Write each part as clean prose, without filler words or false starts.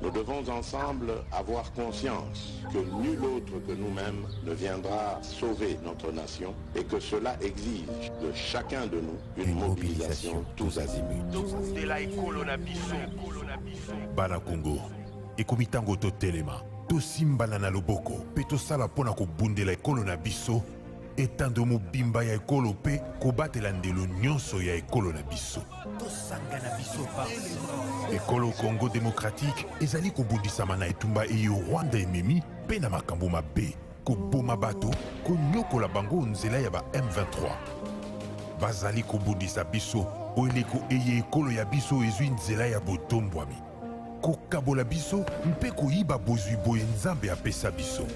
Nous devons ensemble avoir conscience que nul autre que nous-mêmes ne viendra sauver notre nation et que cela exige de chacun de nous une mobilisation tous azimuts. Bana Congo, ekomitango to telema, to simbana na loboko, pe to sala pona ko bundela ekolo na biso, etando mobimba ya ekolo pe ko batela ndelo nyonso ya ekolo na biso. To sanga na biso baso. Ekolo Congo démocratique ezali ko bundisama na etumba eyo Rwanda ememi pe na makambo mabe, ko boma bato, ko nyokola bango nzela ya ba M23. Bazali ko bundisa biso, oeleko eye ekolo ya biso ezwi nzela ya botombwami. Kokabola biso mpe koyiba bozwi boye nzambe apesa biso.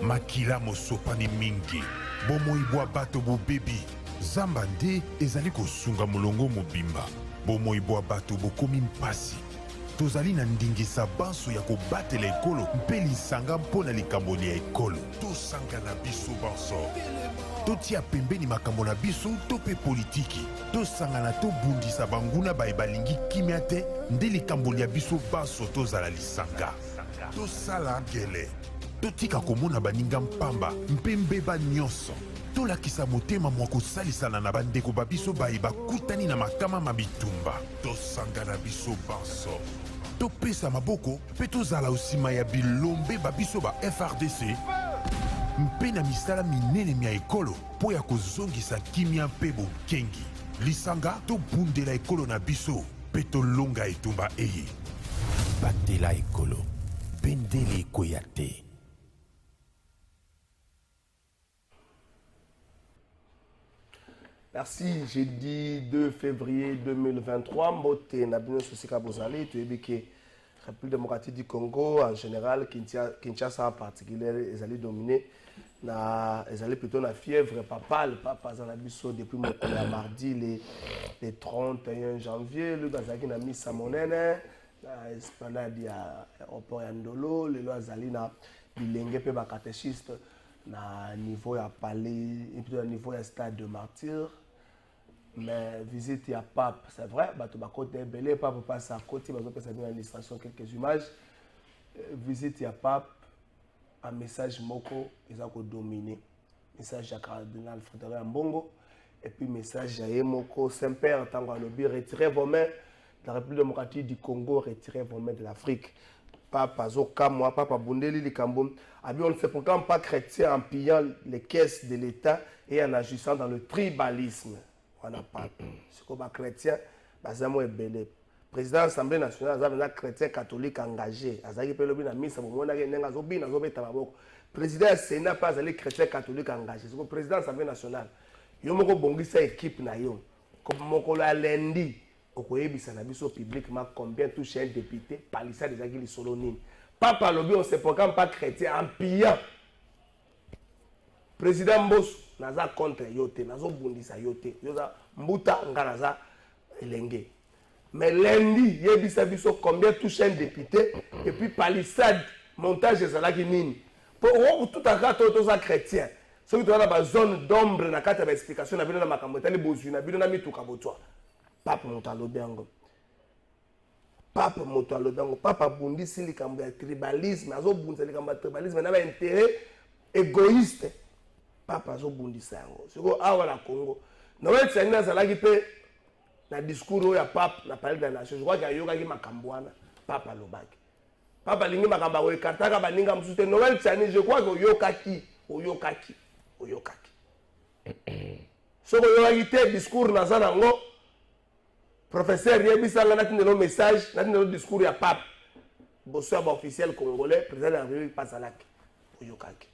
Makila mosopani mingi, bomoibwa bato bobebi, zamba nde ezali kosunga molongo mobimba. Bomoibwa bato bokomi mpasi. Tozali na ndingisa banso ya kobatela ekolo mpe lisanga mpona likamboli ya ekolo. Tosanga na biso banso. Totia pembeni makambo na biso to pe politiki. Tosangana tobundisa banguna baye balingi kimia te nde likamboli ya biso banso tozala lisanga. Tosala ngele. Totika komona baninga mpamba mpe mbeba nyonso. Tolakisa motema mwa kosalisana na bandeko babiso baye bakutani na makama mabitumba. Tosanga na biso banso. Topesa maboko mpe tozala osima ya bilombe babiso ba FRDC mpe na misala minene mia ekolo po ya kozongisa kimia mpe bokengi. Lisanga tobundela ekolo na biso mpe tolonga etumba eye. Batela ekolo, bendele ekoya te. Merci, jeudi 2 février 2023. Mbote Nabino Sosika Bozali, tu es que République démocratique du Congo en général, Kinshasa en particulier, ils allaient dominer. Ils allaient plutôt la fièvre papale, papa Zanabiso depuis mon mardi, les 31 janvier, le Bazaki n'a mis sa monnaie, l'esplanade à Opor Yandolo, le Loazali n'a bilingue pe catéchiste, na niveau à palais, et plutôt à niveau à stade de martyr. Mais visite à Pape, c'est vrai, tu vas côté belé, Pape passe à côté, tu vas passer dans l'administration quelques images. Visite à Pape, un message moko, ils ont dominé. Message à Cardinal Frédéric Ambongo, et puis message à Moko, Saint-Père, Tango Alobi, retirez vos mains de la République démocratique du Congo, retirez vos mains de l'Afrique. Papa Zokamwa, Papa Bundeli Likambom. On ne fait pourtant pas chrétien en pillant les caisses de l'État et en agissant dans le tribalisme. On n'a pas. Ce qu'on va chrétien, Bazamo est belé. Président de l'Assemblée nationale, il y a un chrétien catholique engagé. Président du Sénat, pas un chrétien catholique engagé. C'est le président de l'Assemblée nationale. Il y a une équipe. Comme lundi, au publiquement combien touche un député, Palissa des Aguilis Solonine. Papa Lobi, on ne se programme pas chrétien en pillant. Président Mbos, naza contre yote, nazo bundisa yote, yoza mbuta nganaza elenge. Mais lundi, yebisa biso combien touche un député, et puis palissade, montage de Zalaki Nini. Pour tout à cas, tous les chrétiens. Ceux qui sont dans la zone d'ombre, dans la carte d'explication, dans la makamotali bozu, dans la mituka botwa. Papa Montalobiango. Papa Montalobiango. Papa bundisi likambo ya tribalisme, azo bundisa likambo ya tribalisme, na ba intérêt égoïste. Papa zo bundisa yango. Siko awa na Congo. Na wewe tsana zalaki pe na discours ya Papa na parler de la nation. Je crois qu'il y a yoga ki makambwana. Papa lobaki. Papa lingi makamba we kataka baninga msute. Noël tsani je crois que oyokaki. Soko yoga te discours na zana ngo. Professeur yebisa ngana tindelo message, na tindelo discours ya Papa. Bosso ba officiel congolais, président de la République Pasalaki. Oyokaki.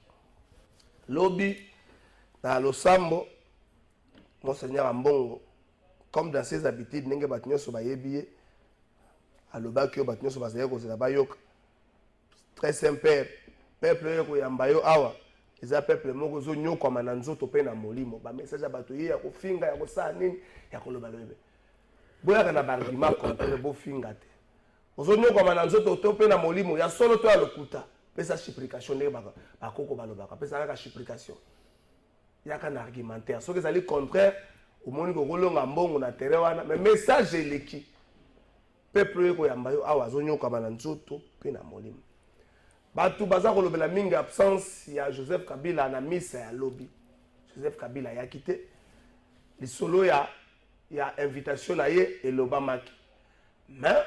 Lobby dans Losambo, Monseigneur Ambongo, comme dans ses habitudes, n'enge batinyo so bayebiye, alobaki batinyo so bazaye ko zela bayok. Très simple, peuple yoko yambayo awa, eza peuple moko zo nyoko mana nzoto pe na molimo, ba message bato ye ya ko finga ya ko sa nini ya ko loba lobe. Boya kana ba argument contre bo finga te. Ozo nyoko mana nzoto to pe na molimo ya solo to ya lokuta. Pesa supplication ne ba koko ba loba, pesa ka supplication. Il y a un argumentaire. Ce qui est contraire, au monde où on a mbongo na terre wana, mais message est l'équipe. peuple ko yamba yo awa zonyoka bana nzoto pe na molimo batu baza ko lobela mingi absence ya Joseph Kabila na misa ya lobby Joseph Kabila ya quitté les solo ya invitation na ye elobamaki mais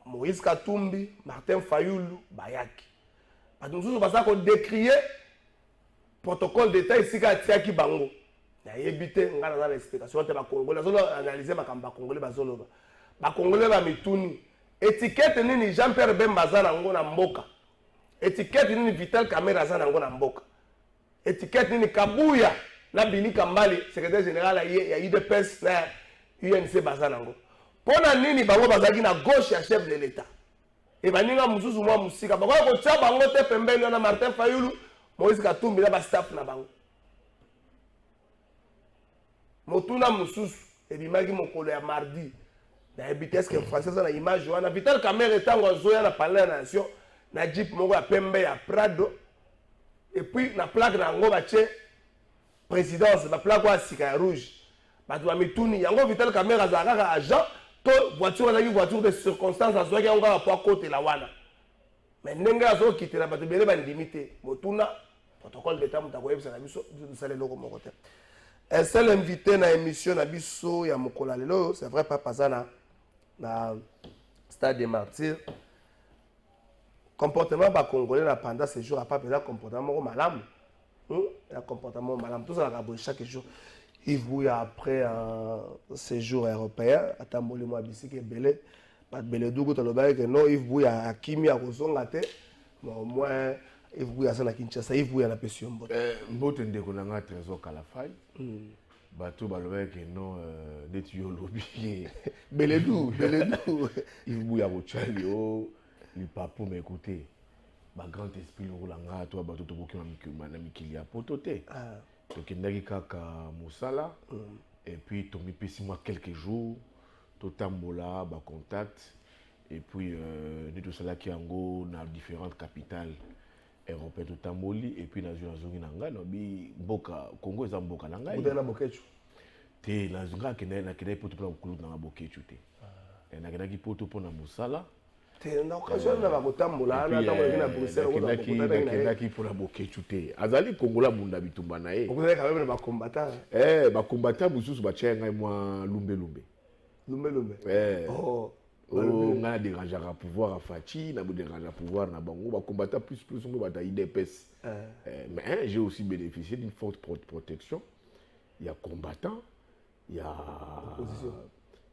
Moïse Katumbi Martin Fayulu bayaki batu nzuzu baza ko décrier protocole d'état ici ka tiaki bango na yebite ngana na explication te ba congolais zolo analyser makamba congolais bazolo ba congolais ba mituni étiquette nini Jean-Pierre Bemba za nango na mboka étiquette nini Vital Kamerhe za nango na mboka étiquette nini Kabuya na Bili Kambali secrétaire général ya UDPS na UNC baza nango pona nini bango bazaki na gauche ya chef de l'état et baninga mususu mwa musika bakola ko tia bango te pembeni na Martin Fayulu Moïse Katumbi na ba staff na bango motuna mususu ebimaki mokolo ya mardi na ebiteske que français na image wana Vital Kamerhe tango zoya na palais la nation na jeep moko ya pembe ya Prado et puis na plaque na ngo bache présidence ba plaque wa sika ya rouge batu ba mituni yango Vital Kamerhe azaka agent to voiture na voiture de circonstance azoya yango ka po côté la wana mais ndenge azo kitela batu bele ba limité motuna protocole d'état mutako yebisa na biso sale loko moko te. Un seul invité na émission na biso ya mokola lelo c'est vrai pas pasana na stade des martyrs comportement ba congolais na pendant ces jours a pas besoin comportement malamu un comportement malamu tout ça la chaque jour il voit après un séjour européen atamboli mo bisiki belé pas belé dugo to loba que non il voit akimi a kozonga te au moins il voit ça na Kinshasa il voit na pesio mbote mbote ndeko na nga trésor kalafai bato baloba que non neti yo lobi beledou il voit ko chali o li papo mais écoutez ba grand esprit lo la nga to bato to boki na mikili ya potote to kendaki kaka musala et puis to mi pesi moi quelques jours to tambola ba contact et puis ni to sala ki yango na différentes capitales européen tout tamboli et puis na zongi na nga no bi mboka Congo eza mboka na ngai na bokechu te la zonga ke na ke poto pour kulu na bokechu te na ke na ki poto pour na musala te na occasion na ba kotambola na tambola na Bruxelles na ki pour la bokechu te azali Kongola munda bitumba na ye okozali quand même ba combattant ba combattant bususu ba tchenga moi lumbe oh on a dérangé à pouvoir à Fachi, on a dérangé à pouvoir na bango, ba combattre plus on va IDPS. Mais j'ai aussi bénéficié d'une forte protection. Il y a combattants, il y a opposition.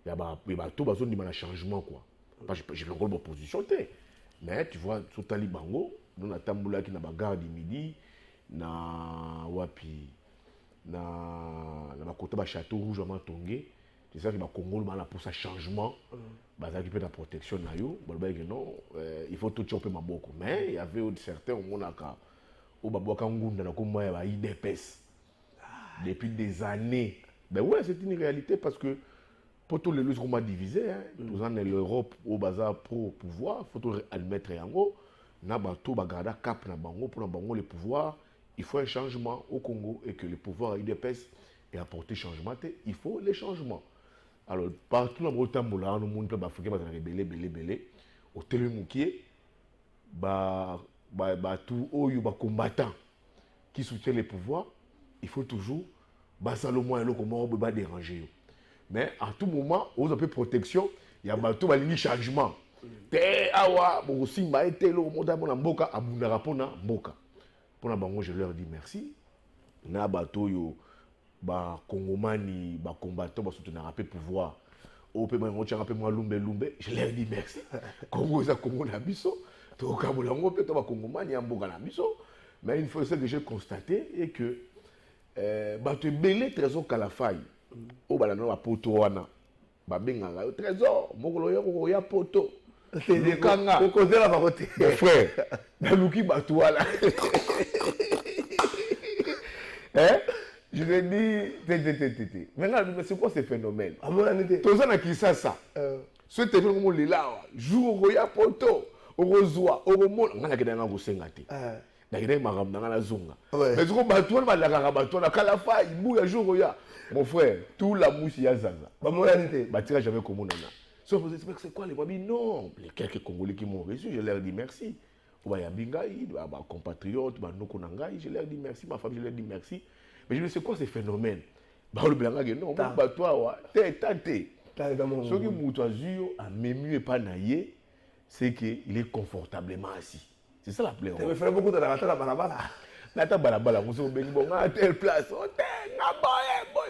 Il y a tout besoin de changement quoi. Parce que j'ai encore l'opposition mais tu vois tout tali bango, nous na tamboula qui na bagarre du midi na wapi na ba côté ba château rouge à Matongé. C'est ça que le Congo a pour ça changement. Bazaki peut la protection na yo, non, il faut tout choper ma boko. Mais il y avait certains au monde au baboka ngunda na comme ya IDPS. Depuis des années. Ben ouais, c'est une réalité parce que pour tous les lieux qu'on m'a divisé, tous en l'Europe au bazar pro pouvoir, faut tout admettre yango na bato bagarda cap na bango pour na bango le pouvoir, il faut un changement au Congo et que le pouvoir IDPS ait apporté changement, il faut les changements. Alors, partout dans le Tambola, nous montrons que les Africains sont belé. Au Télémoukier, tous les combattants qui soutiennent les pouvoirs, il faut toujours Salomon et comment on ne peut pas déranger. Mais à tout moment, on a peu protection, il y a tout un changement. Je leur dis merci. Na bateau yo ba Congomani ba combattant ba soutenir un peu pouvoir au peu moi lumbe je leur dis merci Congo ça Congo na biso to ka bolango pe to ba Congomani ya mboka na biso mais une fois ça que j'ai constaté et que ba te belé trésor kalafai o bala no ba poto wana ba benga trésor mokolo yo ya poto kanga ko kozela ba côté mon frère na luki ba toala je lui ai dit, maintenant, c'est quoi ce phénomène? Tout ça, qui ça? Ce téléphone, on est là, jour où il y a poto, au rosoir, au moment, on a gagné un gros sengate. On a gagné un maram dans la zone. Mais ce qu'on va tout le monde, on a calafa, il bouille un jour où il y a. Mon frère, tout la mousse, il y a zaza. Bah, tirage avec comme on a. C'est quoi les babis? Non, les quelques Congolais qui m'ont reçu, je leur dis merci. Yabingaï, compatriotes, Nokonangaï, je leur dis merci, ma famille, je leur dis merci. Mais je me dis, c'est quoi ces phénomènes? Le blanc, non, toi, t'es tenté. Ce qui m'outoisure a même pas naïe, c'est qu'il est confortablement assis. C'est ça la plaie. Tu me fais beaucoup de la balabala. La balabala, vous avez dit, bon, à telle place,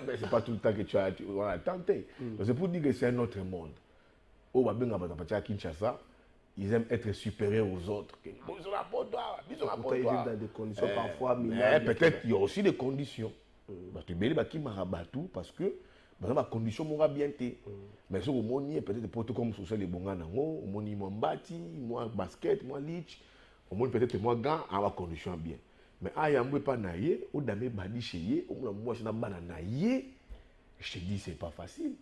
mais c'est pas tout le temps que tu as tenté. C'est pour dire que c'est un autre monde. Au Kinshasa, ils aiment être supérieurs aux autres. Ils ont la peau d'or, ils ont la peau d'or. Dans des conditions parfois minables. Peut-être il y a aussi des conditions. Tu mets qui marabatou parce que la condition m'aura bien été. Mais sur le monde, peut-être pour tout comme social les bons gars, au monde moi bâti, moi basket, moi lich, au monde peut-être moi gants à la condition bien. Mais ah y'a pas naïe, ou d'amener badi chez yé, ou moi je n'ai pas naïe. Je te dis c'est pas facile.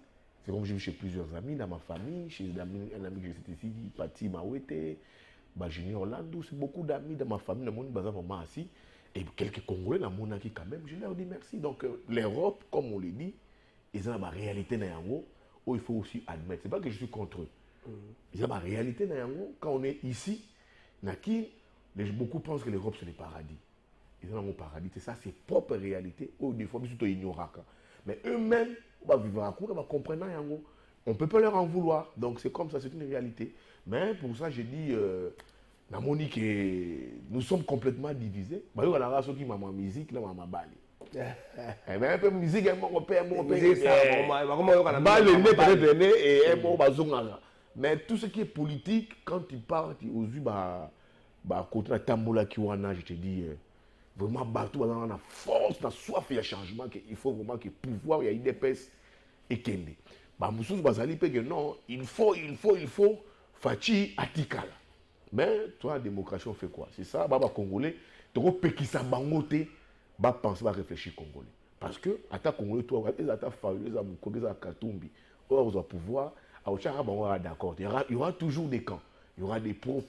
C'est comme j'ai vu chez plusieurs amis dans ma famille, chez un ami que j'étais ici, Pati Mawete, Junior Orlando, c'est beaucoup d'amis dans ma famille, dans mon bazar vraiment assis. Et quelques Congolais dans mon acquis quand même, je leur dis merci. Donc l'Europe, comme on le dit, ils ont la réalité dans Yango, où il faut aussi admettre. C'est pas que je suis contre eux. Ils ont la réalité dans Yango. Quand on est ici, beaucoup pensent que l'Europe c'est le paradis. Ils ont un paradis, c'est ça, c'est propre réalité. Oh, des fois, ils sont ignorants. Mais eux-mêmes, on va vivre à court, on va comprendre Yango. On ne peut pas leur en vouloir. Donc c'est comme ça, c'est une réalité. Mais pour ça, j'ai dit. Nous sommes complètement divisés. Je vais la qui m'a ma musique, là, ma balle. Un peu de musique, mon père, mais tout ce qui est politique, quand tu parles, aux yeux, côté de Tambola Kiwana, je te dis, vraiment, partout, on a la force, on a soif, il y a changement, il faut vraiment que le pouvoir, il y a une épaisse et Kende. Non, il faut, Fachi Atikala. Mais toi, la démocratie, on fait quoi? C'est ça, les Congolais, tu vas pékisa bangote, va penser, va réfléchir Congolais. Parce que, à ta Congolais, toi, les attaques les Moukongé, les Katumbi, on va pouvoir, d'accord. Il y aura toujours des camps. Il y aura des pro.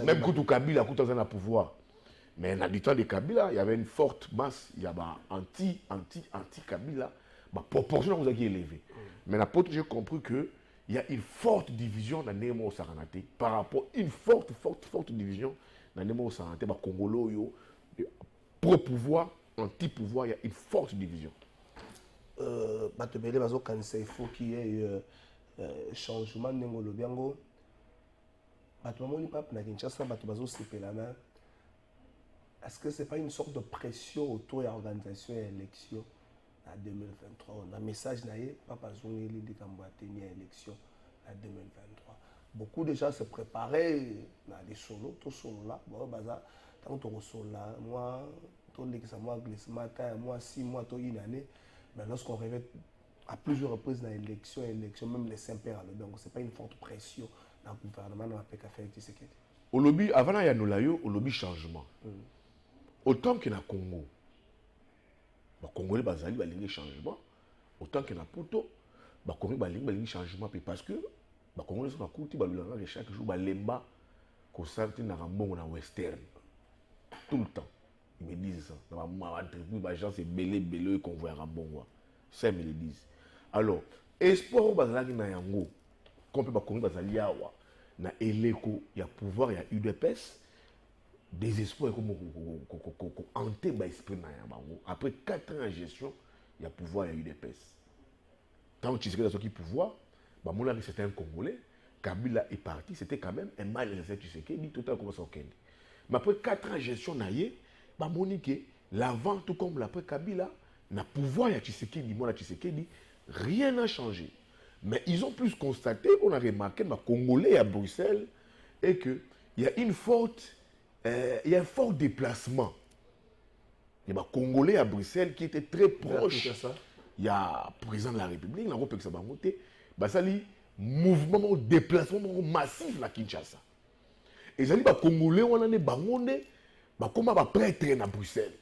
Même quand tu Kabila, quand tu as un pouvoir. Mais dans le temps de Kabila, il y avait une forte masse, il y avait anti-Kabila, proportion vous avez élevée. Mais j'ai compris que il y a une forte division dans Nemo Saranate par rapport à une forte division dans Nemo Saranate, Congolo, pro-pouvoir, anti-pouvoir, il y a une forte division. Il faut qu'il y ait changement de Biango. Est-ce que ce n'est pas une sorte de pression autour de l'organisation et l'élection en 2023? On a un message, Papa Zongeli dit qu'on va tenir l'élection en 2023. Beaucoup de gens se préparaient dans les solos, tout solo là. Bon, tant que tu es solo là, moi, moi, 6 mois, une année. Mais lorsqu'on revient à plusieurs reprises dans l'élection, même les Saint-Pères, donc ce n'est pas une forte pression dans le gouvernement, dans la PKF. Au lobby, avant il y a au lobby changement. Autant qu'il y a Congo, les Congolais ont un changement. Autant qu'il y a Poto, les Congolais ont un changement. Parce que les Congolais sont chaque jour, les Lemba, qui sont dans western. Tout le temps. Ils me disent ça. Dans ma tribu, les gens c'est belé qu'on voit à Mbongo. Ça, ils me le disent. Alors, espoir au Bazalaki na Yango, comme le Congolais Bazali Yawa, na Eleko, il y a pouvoir, il y a UDPS. Désespoir comme hanté l'esprit après 4 ans en gestion, il y a pouvoir, il y a UDPS. Tant que tu sais que qui pouvoir, c'était un Congolais, Kabila est parti, c'était quand même un mal nécessaire, tu sais qu'il dit tout à comment ça. Mais après 4 ans en gestion, l'avant, tout comme l'après Kabila, n'a pouvoir, il y a Tshisekedi, rien n'a changé. Mais ils ont plus constaté, on a remarqué, les Congolais à Bruxelles, et qu'il y a une faute. Il y a un fort déplacement. Il y a des Congolais à Bruxelles qui étaient très proches. Il y a le président de la République, il y a un mouvement, déplacement massif à Kinshasa. Et il y a des Congolais qui ont des prêtres à Bruxelles.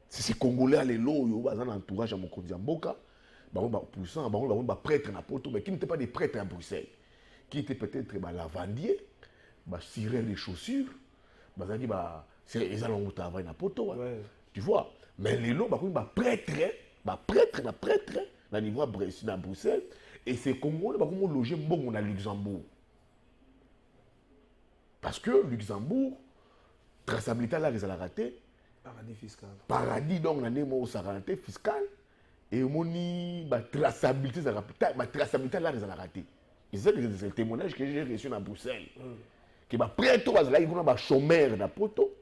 Si ces Congolais à l'élo, ils ont un entourage à mon Mboka, ils ont des prêtres à Poto, mais qui n'étaient pas des prêtres à Bruxelles, qui étaient peut-être lavandiers. Cirer les chaussures, ils allont travailler na poto. Tu vois, mais les lots, prêtre, na niveau à Bruxelles, et ces Congolais vont loger mbongo na Luxembourg. Parce que Luxembourg, traçabilité là, ils ont raté. Paradis fiscal. Paradis, donc, on a une traçabilité fiscale. Et on a une traçabilité là, ils ont raté. Et c'est le témoignage que j'ai reçu à Bruxelles. Que les prêtres, là, ils ont des chômeurs dans Poto.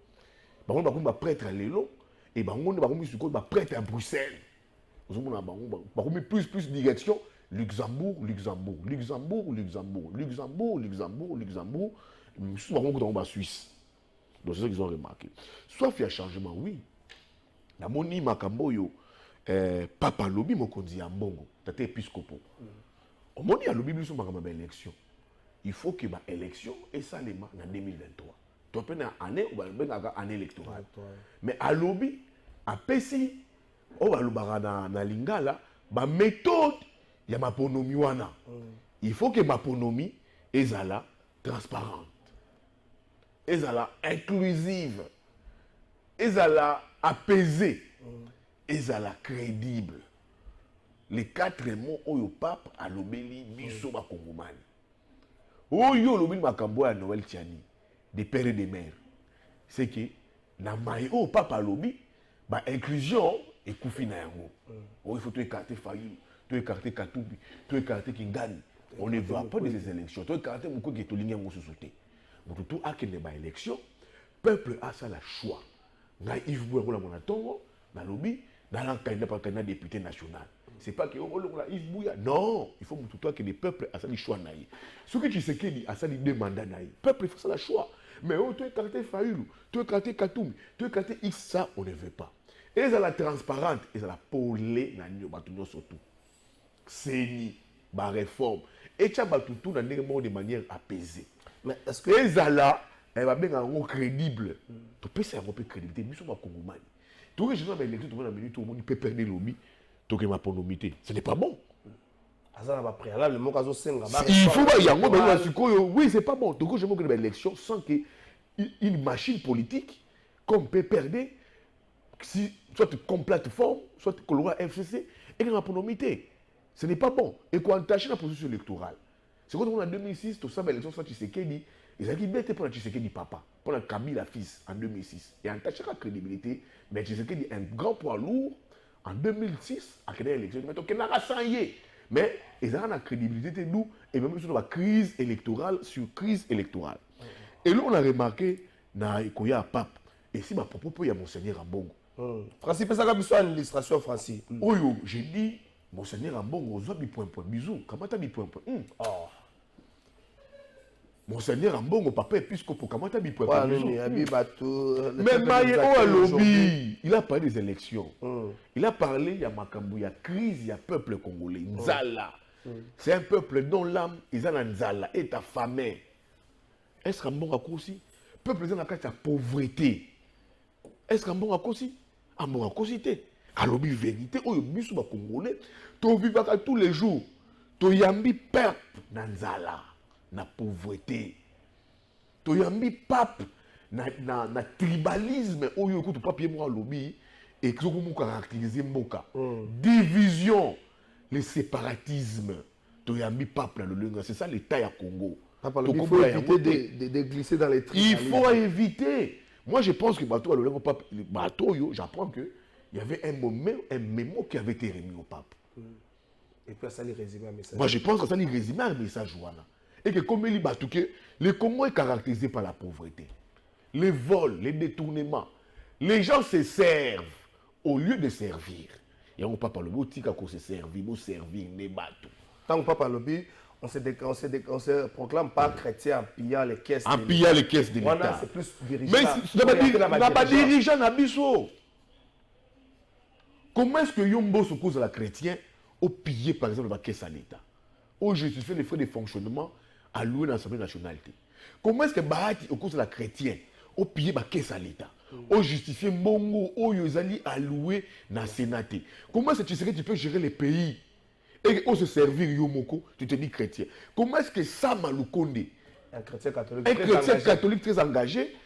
Ils ont des prêtres à l'élo. Et ils ont des prêtres à Bruxelles. Ils ont plus de direction. Luxembourg. Nous sommes en Suisse. Donc c'est ça qu'ils ont remarqué. Soit il y a changement, oui. La moni makambo yo papa lobi mokonzi ya mbongo, tata épiscopo. Au moni ya lobi biso makambo ba élection. Il faut que ba élection et ça les en 2023. Tu peux na année ou ba année électorale. Mais à lobi a pesi o ba lobara na lingala ba méthode ya maponomi wana. Il faut que maponomi ezala transparente. Ezala inclusive, ezala apaisée, ezala crédible. Les 4 mots oyo pape a lobeli biso ba kongomani. Oyo lobeli makambo ya Noël Tiani, des pères et des mères. C'est que na mai o pape a lobi ba inclusion et koufi na yango. Oh, il faut tout écarter Fayulu, tout écarter Katumbi, tout écarter Kingani. On ne va pas de ces élections. Tout écarter Mouko qui est au ligne en sous-sauté. Donc tout a qu'il n'y a pas d'élection, le peuple a ça la choix. Dans Yves Bouya, mon atongo, dans le lobby, dans l'enquête pas qu'un député national. C'est pas que Yves Bouya. Non, il faut que le peuple a ça le choix. Ce que tu sais qu'il a ça les deux mandats. Le peuple fait ça le choix. Mais tu es carté Fayulu, tu es carté Katoumi, tu es carté X, ça on ne veut pas. Et ça la transparente, et ça la polé, surtout. C'est une réforme. Et ça va tout de manière apaisée. Mais est-ce que Ezala, elle va bien en crédible. Tu peux savoir un peu crédibilité. Nous sommes à Congomani. Tu vois, je suis dans l'élection, tu vois, dans la minute où on peut perdre l'omi, tu as ma ponomité. Ce n'est pas bon. il faut pas y avoir. Oui, c'est pas bon. Tu vois, je me dans l'élection sans qu'une machine politique, comme peut perdre, si, soit comme plateforme, soit que le FCC, et ma ponomité. Ce n'est pas bon. Et quand on tâche la position électorale. C'est quand on a en 2006, tout ça, l'élection soit Tshisekedi, ils ont dit bête pour la Tshisekedi papa, pour la Kabila fils en 2006. Et en tâchant la crédibilité, mais Tshisekedi un grand poids lourd en 2006 à créer l'élection. Mais donc il n'a pas saillé. Mais ils ont la crédibilité de nous et même sur la crise électorale sur crise électorale. Et là on a remarqué na Ikoya pape et si ma propos il y a monseigneur Ambongo. Francis peut ça comme une illustration Francis. Oyo, j'ai dit monseigneur Ambongo aux autres point bisous. Comment tu as mis point. Monseigneur Ambongo, papa épiscopo, comment tu as mis point mais Maïe Lobby, il a parlé des élections. Il a parlé, il y a Makambu, il y a crise, il y a peuple congolais. Nzala. C'est un peuple dont l'âme, ils ont Nzala, est affamé. Est-ce qu'Ambongo a aussi? Peuple, ils ont la pauvreté. Est-ce qu'Ambongo a aussi? Ambongo a aussi. À Lobby, vérité, oh, il y a Congolais, tu vis tous les jours. Tu yambi peuple, Nzala. Na pauvreté. To yambi pape na tribalisme oyo écoute papier moi lobby et que vous caractériser mboka. Division, le séparatisme. To yambi pape dans le langue, c'est ça l'état ya Congo. Il faut éviter de glisser dans les tribalismes. Il faut éviter. Moi je pense que bateau le langue pape bateau yo, j'apprends que il y avait un mémo qui avait été remis au pape. Et puis ça les résumer un message. Moi je pense que ça les résumer un message voilà. Et que comme il batouké, le Congo est caractérisé par la pauvreté. Les vols, les détournements. Les gens se servent au lieu de servir. Et on ne parle pas le mot tika qu'on se servir, on servir, les bateaux. Tant qu'on parle lobby, on se proclame pas chrétien en pillant les caisses. En pillant les caisses de l'État. C'est plus dirigeant. Mais on n'a pas dirigeant à Bissau. Comment est-ce que Yombo se cause à la chrétien au piller par exemple la caisse à l'État? Au justifier les frais de fonctionnement alloués dans l'Assemblée nationale. Comment est-ce que Bahati, au cause de la chrétienne, au pillé la caisse à l'État, au justifier Mongo, au Yozali alloué dans le Sénat? Comment est-ce que tu sais que tu peux gérer les pays et au se servir Yomoko, tu te dis chrétien? Comment est-ce que Sama Lukonde, un chrétien catholique, très engagé,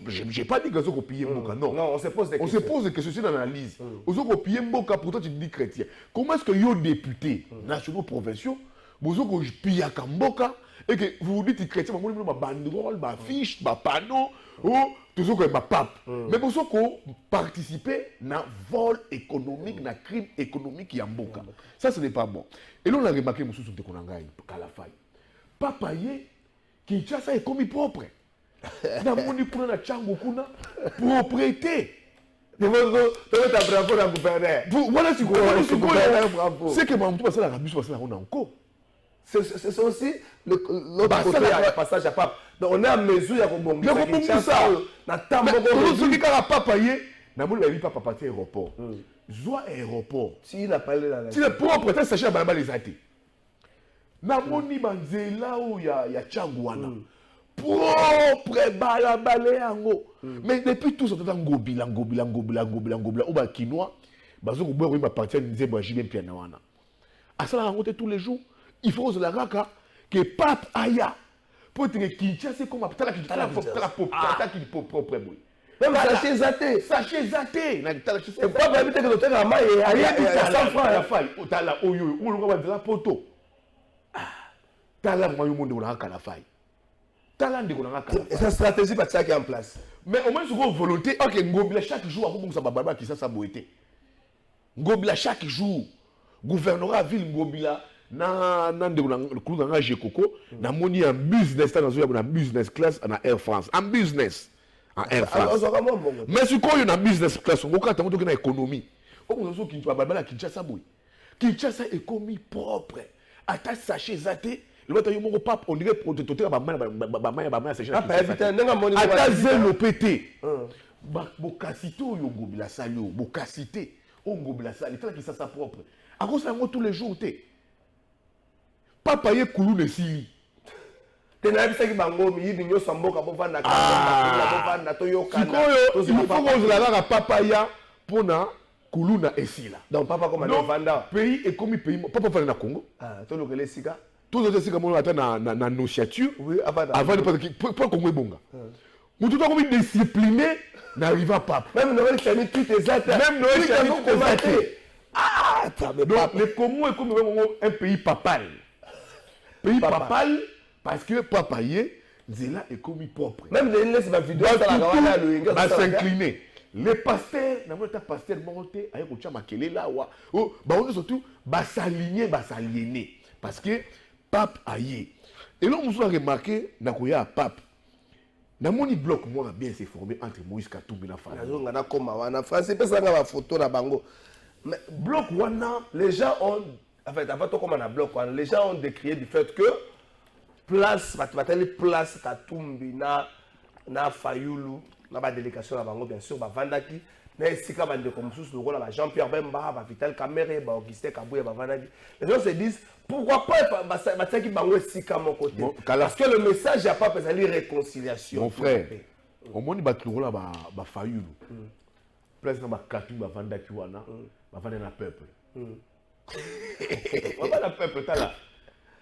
j'ai pas dit que c'est copier Mboka, non. Non, on se pose des questions. On se pose des questions, c'est une analyse. On se copier Mboka, pourtant tu dis chrétien. Comment est-ce que les députés nationaux, provinciaux, vous avez pillé Mboka et que vous vous dites chrétien, vous avez banderole, ma fiche, ma panneau, ou tout ce que ma pape. Mais vous avez participé à vol économique, à crime économique qui est Mboka. Ça, ce n'est pas bon. Et là, on a remarqué, M. Soutekonangaï, Kalafay. Papa Yé, Kinshasa est commis propre. Na moni kuna na chango kuna propriété. Voilà ce que c'est que Mamtou passe la rabus passe la ronde encore. C'est aussi l'autre côté du passage à Pape. Donc on est à mesure à Kinshasa. Na tambo ko ce qui ka papa yé na moni la papa parti aéroport. Zoa aéroport. Si il a parlé là. Si le propre ça sachet balaba les até. Na moni banzela o ya chango wana. Propre balabale yango. Mais depuis tout ça, on a ngobila. Ou ba quinoa, bazo ko boire ba partir nzembo jibe piana wana. Asala rencontrer tous les jours, il faut que la raka que pape aya. Pour te Kinshasa c'est comme tala qui propre boy. Même sachet zaté. Na tala et pape habite que l'hôtel à Maï et à 100 francs ya faille. Tala oyo, on le va de la poto. Tala moyo monde on a la faille. Et sa stratégie va être en place. Mais au moins, c'est une volonté. Ok, Ngobila chaque jour, à qui ça boité. Ngobila chaque jour, gouvernorat ville Ngobila, le coup dans Jekoko, na moni en business, dans une business class en Air France. En business. En Air France. Mais si quoi, il y a business class, on va quand on a économie. On a dit Kinshasa boy. Kinshasa est commis propre. Attache sachet zaté. Le matin, il y a un pape, on dirait pour te toter à ma sèche. Ata zélo pété. Bokasito yo ngobila salio, bokasité. On ngobila sali, tant qu'il ça propre. À cause ça tous les jours té. Papa ye koulou ne sili. Tena bisa ki bango mi yibi nyo samboka bo vanda ka bo to yo kana. Il faut qu'on la la papa ya pona koulou na esila. Donc papa comme on vanda. Pays est comme pays, papa fa na Congo. Ah, to lokele sika. Tous les gens qui attendent na nociature avant de passer pour Congo bonga. Nous tout comme discipliné n'arrive pas. Même Noël Chani tout est athée. Même Noël Chani tout est athée. Ah, donc le Congo est comme un pays papal. Pays papal parce que papa yé Zela est comme propre. Même les laisse ma vidéo ça la va s'incliner. Les pasteurs, n'a pas pasteur monté avec au makele là wa. Oh, bah on surtout va s'aligner, va s'aliéner parce que pape aïe. Et là, on a remarqué, Nakoya pape. Dans mon bloc, moi, bien s'est formé entre Moïse Katumbi et la famille. En France, c'est ça la photo na bango. Mais bloc wana, les gens ont, en fait, avant tout comme on a bloc wana, les gens ont décrié du fait que place, place Katumbi na Fayulu, na ba délégation na bango bien sûr, ba Vandaki. Mais si quand même comme sous le rôle à Jean-Pierre Bemba, ba Vital Kamere, ba Augustin Kabouya, ba Vandaki. Les gens se disent pourquoi pas Mataki Bango Sika mon côté. Bon, parce que le message n'a pas besoin de réconciliation. Mon frère, au moins il va tout là ba Fayulu. Place na ba Katumbi, ba Vandaki wana, ba Vandaki na peuple. Ba na peuple ta là.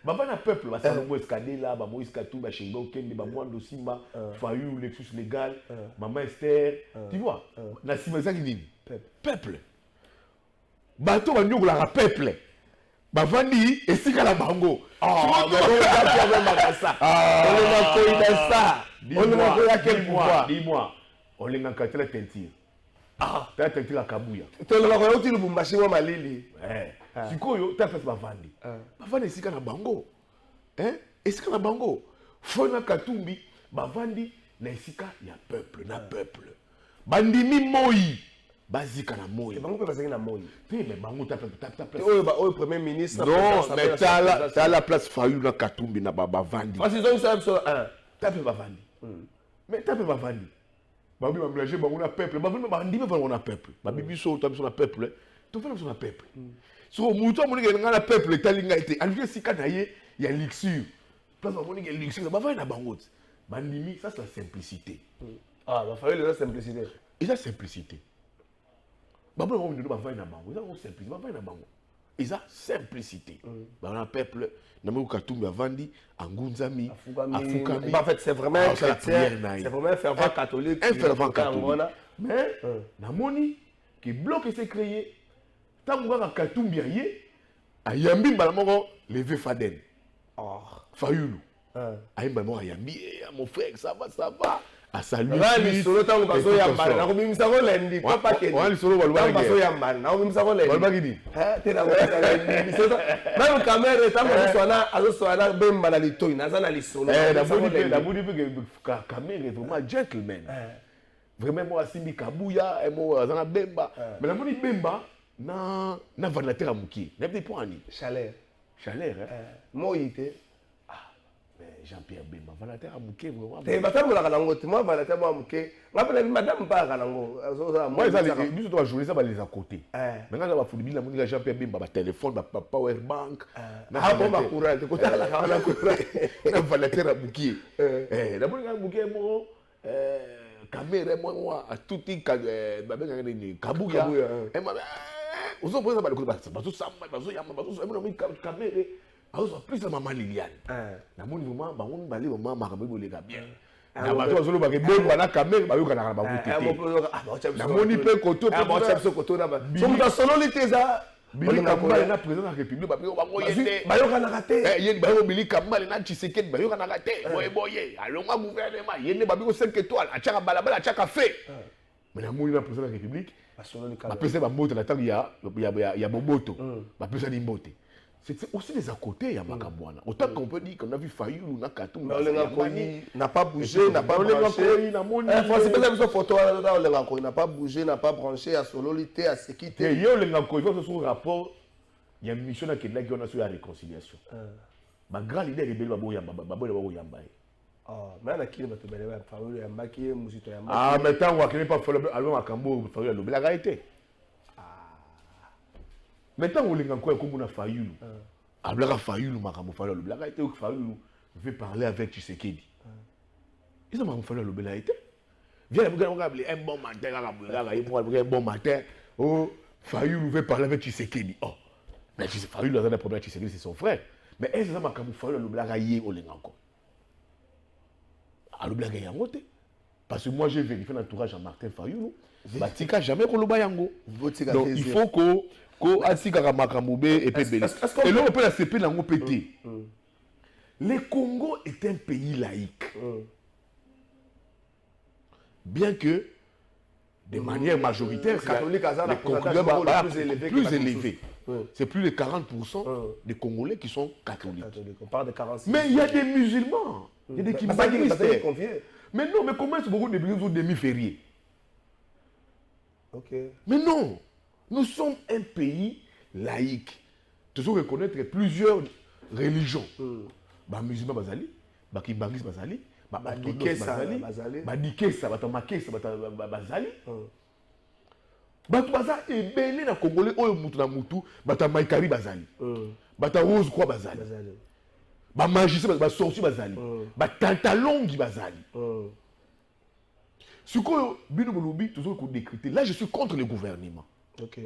Ba na peuple, ba Salomon Escadela, ba Moïse Katumbi, ba Shimba Okende, ba Mwando Simba, Fayulu Lexus légal, Maman Esther, tu vois. Na Simba ça qui dit peuple. Bato ba nyoko la peuple. Ba vandi esika la bango. Ah, mais on va faire même ça. On va faire ça. On va faire quel pouvoir? Dis-moi. On les a la teinture. Ah, tu as teinture la Kabouya. Tu as le tu le Bumbashi wa malili. Sikoyo, tu as fait bavandi. Bavandi esika na bango. Hein? Esika na bango. Fona Katumbi, bavandi na esika ya peuple, na peuple. Bandimi moi. Basika na moi. Bango peut passer na moi. Mais bango ta place. Oh, premier ministre. Non, mais t'as la place Fayulu na Katumbi na bavandi. Parce qu'ils ont ça sur un. T'as fait bavandi. Mais t'as fait bavandi. Babi va mélanger bango na peuple. Babi bandi va na peuple. Babi biso ta biso na peuple. Tu fais na peuple. So muto moni ke na peuple talinga été. Alje sika na ye ya luxure. Place moni ke luxure. Ba va na bango. Bandimi ça c'est la simplicité. Ah, va falloir la simplicité. Et la simplicité. Babi on dit ba va na bango. Ça on simplicité. Ba va na bango. ils ont simplicité. On a un peuple, Namou Katumbi a vendu, Angunzami, Afukami. En fait, c'est vraiment un chrétien, c'est vraiment un fervent catholique. Un fervent catholique. Mais, Namoni, qui bloque s'est créé, tant que Katumbi a Yambi Balamoro, levé Faden. Fayoulou. Aïe, moi, Yambi, mon frère, ça va. À saluer. Là, les solos, tant que paso yambal, na komi misako lendi, papa kedi. Ouais, les solos, tant que paso yambal, na komi misako lendi. Walba kedi. T'es dans le même caméra, tant que soana bemba na litoi, na zana les solos. D'abord, caméra est vraiment gentleman. Vraiment, moi, Simbi Kabouya, et moi, Zana Bemba. Mais la moni Bemba, na vandalateur à Mouki. N'a pas de point. Chaleur. Chaleur, hein. Moi, il était. Jean-Pierre Bemba, vandalateur à Mouki, vraiment. T'es pas tant que la galango, moi, vandalateur à Mouki. Rappelez, madame, pas galango. Moi, ça, les doit jouer ça, va les à côté. Maintenant, on va foutre la moni, Jean-Pierre Bemba, téléphone, power bank. Ah, bon, ma courant, t'es côté à la galango. Na vandalateur à Mouki. D'abord, Mouki, moi, caméra moi à tout petit Kabouya et ma aux autres ça va le bateau ça bateau yamba bateau ça me caméra alors plus la maman Liliane na mon moment ba on balé maman marabe les gars bien na bateau solo ba ke bomba na caméra ba yo kana ba côté na moni pe koto pe ba chapso koto na ba so muta solo liteza Billy Kambale na président de la République ba ko yete ba yo kana kate yene ba yo Billy Kambale na Tshisekedi ba yo kana kate boye alonga gouvernement yene ba biko 5 étoiles achaka balabala achaka fait mais na moni na président de la République ba solo li kala ba pesa ba moto na tangi ya boboto ba pesa ni mbote. C'est aussi des à côté ya makabwana autant qu'on peut dire qu'on a vu Fayoulou na Katumbi n'a pas bougé n'a pas branché na moni c'est pas la photo là n'a pas bougé n'a pas branché à sololité à sécurité yo le ngako il faut ce rapport il y a une mission qui est là sur la réconciliation ba grand leader rebelle ba boyamba ba boyamba mais na kile bato bele ba Fayoulou yamba ki musito yamba ah mais tant on pas Fayoulou allons à Kambo Fayoulou la réalité maintenant on les encore comme on a Fayoulou Ablaga Fayoulou makambo Fayoulou la réalité que Fayoulou veut parler avec Tshisekedi ils ont makambo Fayoulou la réalité viens on regarde un bon matin un bon matin oh Fayoulou veut parler avec Tshisekedi oh mais Fayoulou a un problème Tshisekedi c'est son frère mais est-ce que makambo Fayoulou la réalité on les encore à l'oblaga yangote parce que moi j'ai vérifié l'entourage à Martin Fayoulou batika jamais ko loba yango donc il faut ko atika makambo et puis belé et là on peut la CP nango pété le Congo est un pays laïque bien que de manière majoritaire les Congolais plus élevé c'est plus de 40% des Congolais qui sont catholiques on parle de 46 mais il y a des musulmans il y a des kimbalistes mais non mais comment est-ce beaucoup de demi-fériés mais non, nous sommes un pays laïque. Nous devons reconnaître plusieurs religions. Bah musulmans bazali, bah kimbangistes bazali, bah bazali, bah dikesa, bah tamakesa, bah bazali. Bah tout bazali et belé na Congolais oyo mutu na mutu, bah tamaikari bazali, bah ta rose quoi bazali, bah magicien bah sorcier bazali, bah tantalongi bazali. Ce que Bino Molobi, toujours qu'on décrypte. Là, je suis contre le gouvernement. Ok.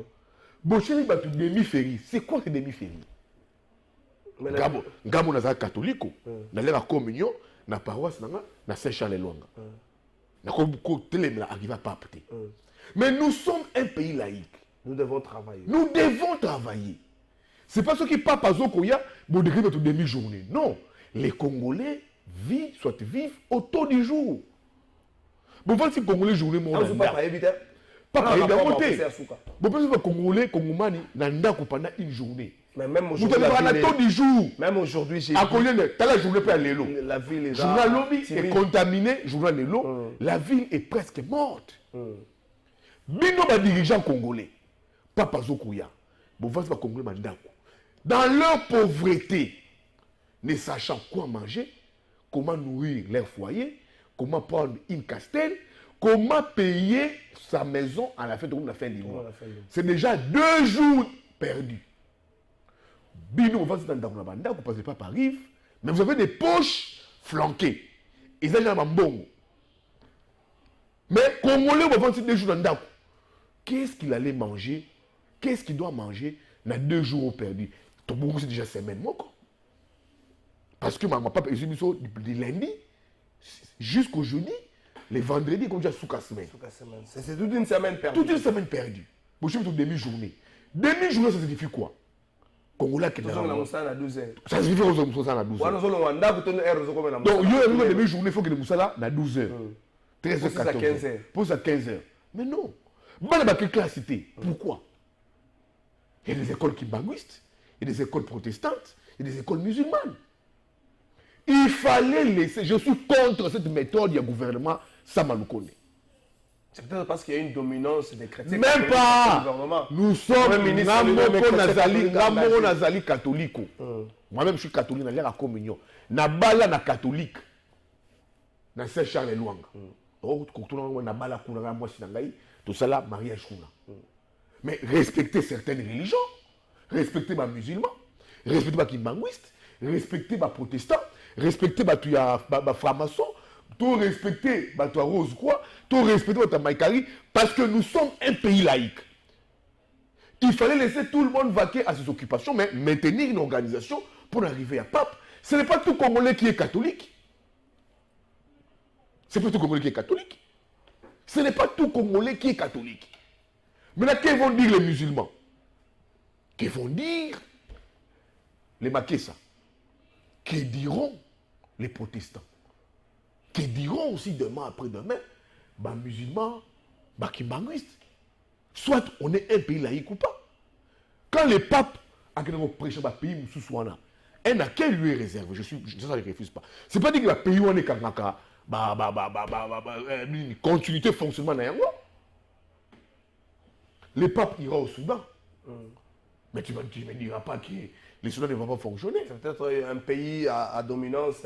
Bocheli Batu demi-féri. C'est quoi ce demi-féri? Gabo Nazar catholique. Dans la communion, dans la paroisse, dans la Saint-Charles-Longa. Dans la arrive à papter. Mais nous sommes un pays laïque. Nous devons travailler. Nous devons travailler. C'est pas ce qui pape à Zokoya, bon décrit notre demi-journée. Non. Les Congolais vivent autour du jour. Bon, si les Congolais jouent mon pas évident. Pas évident. Bon, si les Congolais, Congomani, n'anda pendant une journée. Mais même aujourd'hui, même aujourd'hui, j'ai la journée peut aller l'eau. La ville est journal lobby est contaminé, journal de l'eau. La ville est presque morte. Bino ba dirigeants congolais, Papa Zokuya, bon, voici pas Congolais mandako. Dans leur pauvreté, ne sachant quoi manger, comment nourrir leur foyer, comment prendre une castelle, comment payer sa maison à la fin du mois. C'est déjà 2 jours perdus. Bino, on va se dans la bande, vous passez pas par rive, mais vous avez des poches flanquées. Ils ont un bon. Mais Congolais, on va se 2 jours dans le. Qu'est-ce qu'il allait manger? Qu'est-ce qu'il doit manger na 2 jours perdu. Ton beaucoup c'est déjà semaine moi quoi. Parce que ma papa est du lundi jusqu'au jeudi, les vendredis comme déjà sous la semaine. C'est toute une semaine perdue. Toute une semaine perdue. Bon, je suis une demi-journée. Demi-journée, ça signifie quoi? Congolais qui est dans la ça 12 heures. Ça signifie que nous sommes à 12 heures. Donc, il y a une demi-journée, il faut que nous soyons là à 12 heures. 13 heures, 14 heures. Pour à 15 heures. Mais non. Quelle classe c'était? Pourquoi? Il y a des écoles kimbanguistes, il y a des écoles protestantes, il y a des écoles musulmanes. Il fallait laisser. Je suis contre cette méthode du gouvernement Samalukone. C'est peut-être parce qu'il y a une dominance des chrétiens. Même pas. Nous sommes Nazali catholique. Moi-même, je suis catholique, dans la communion. Nabala na catholique. Dans Saint-Charles et Luanga. Tout ça là, mariage. Mais respecter certaines religions, respecter les musulmans, respecter les kimbanguistes, respecter les protestants, respecter les francs-maçons, tout respecter les rose quoi, tout respecter les maïkari, parce que nous sommes un pays laïque. Il fallait laisser tout le monde vaquer à ses occupations, mais maintenir une organisation pour arriver à pape. Ce n'est pas tout Congolais qui est catholique. Ce n'est pas tout Congolais qui est catholique. Ce n'est pas tout Congolais qui est catholique. Maintenant, qu'est-ce vont dire les musulmans? Qu'est-ce vont dire les Makessa? Que diront les protestants? Que diront aussi demain après-demain les musulmans, les kimbanguistes? Soit on est un pays laïque ou pas. Quand les papes prêchent dans le pays, un accueil lui est réservé. Ça, je ne refuse pas. Ce n'est pas dire que le pays où on est continuité de fonctionnement. Les papes iront au Soudan. Mais tu ne me diras pas que les Soudans ne vont pas fonctionner. C'est peut-être un pays à dominance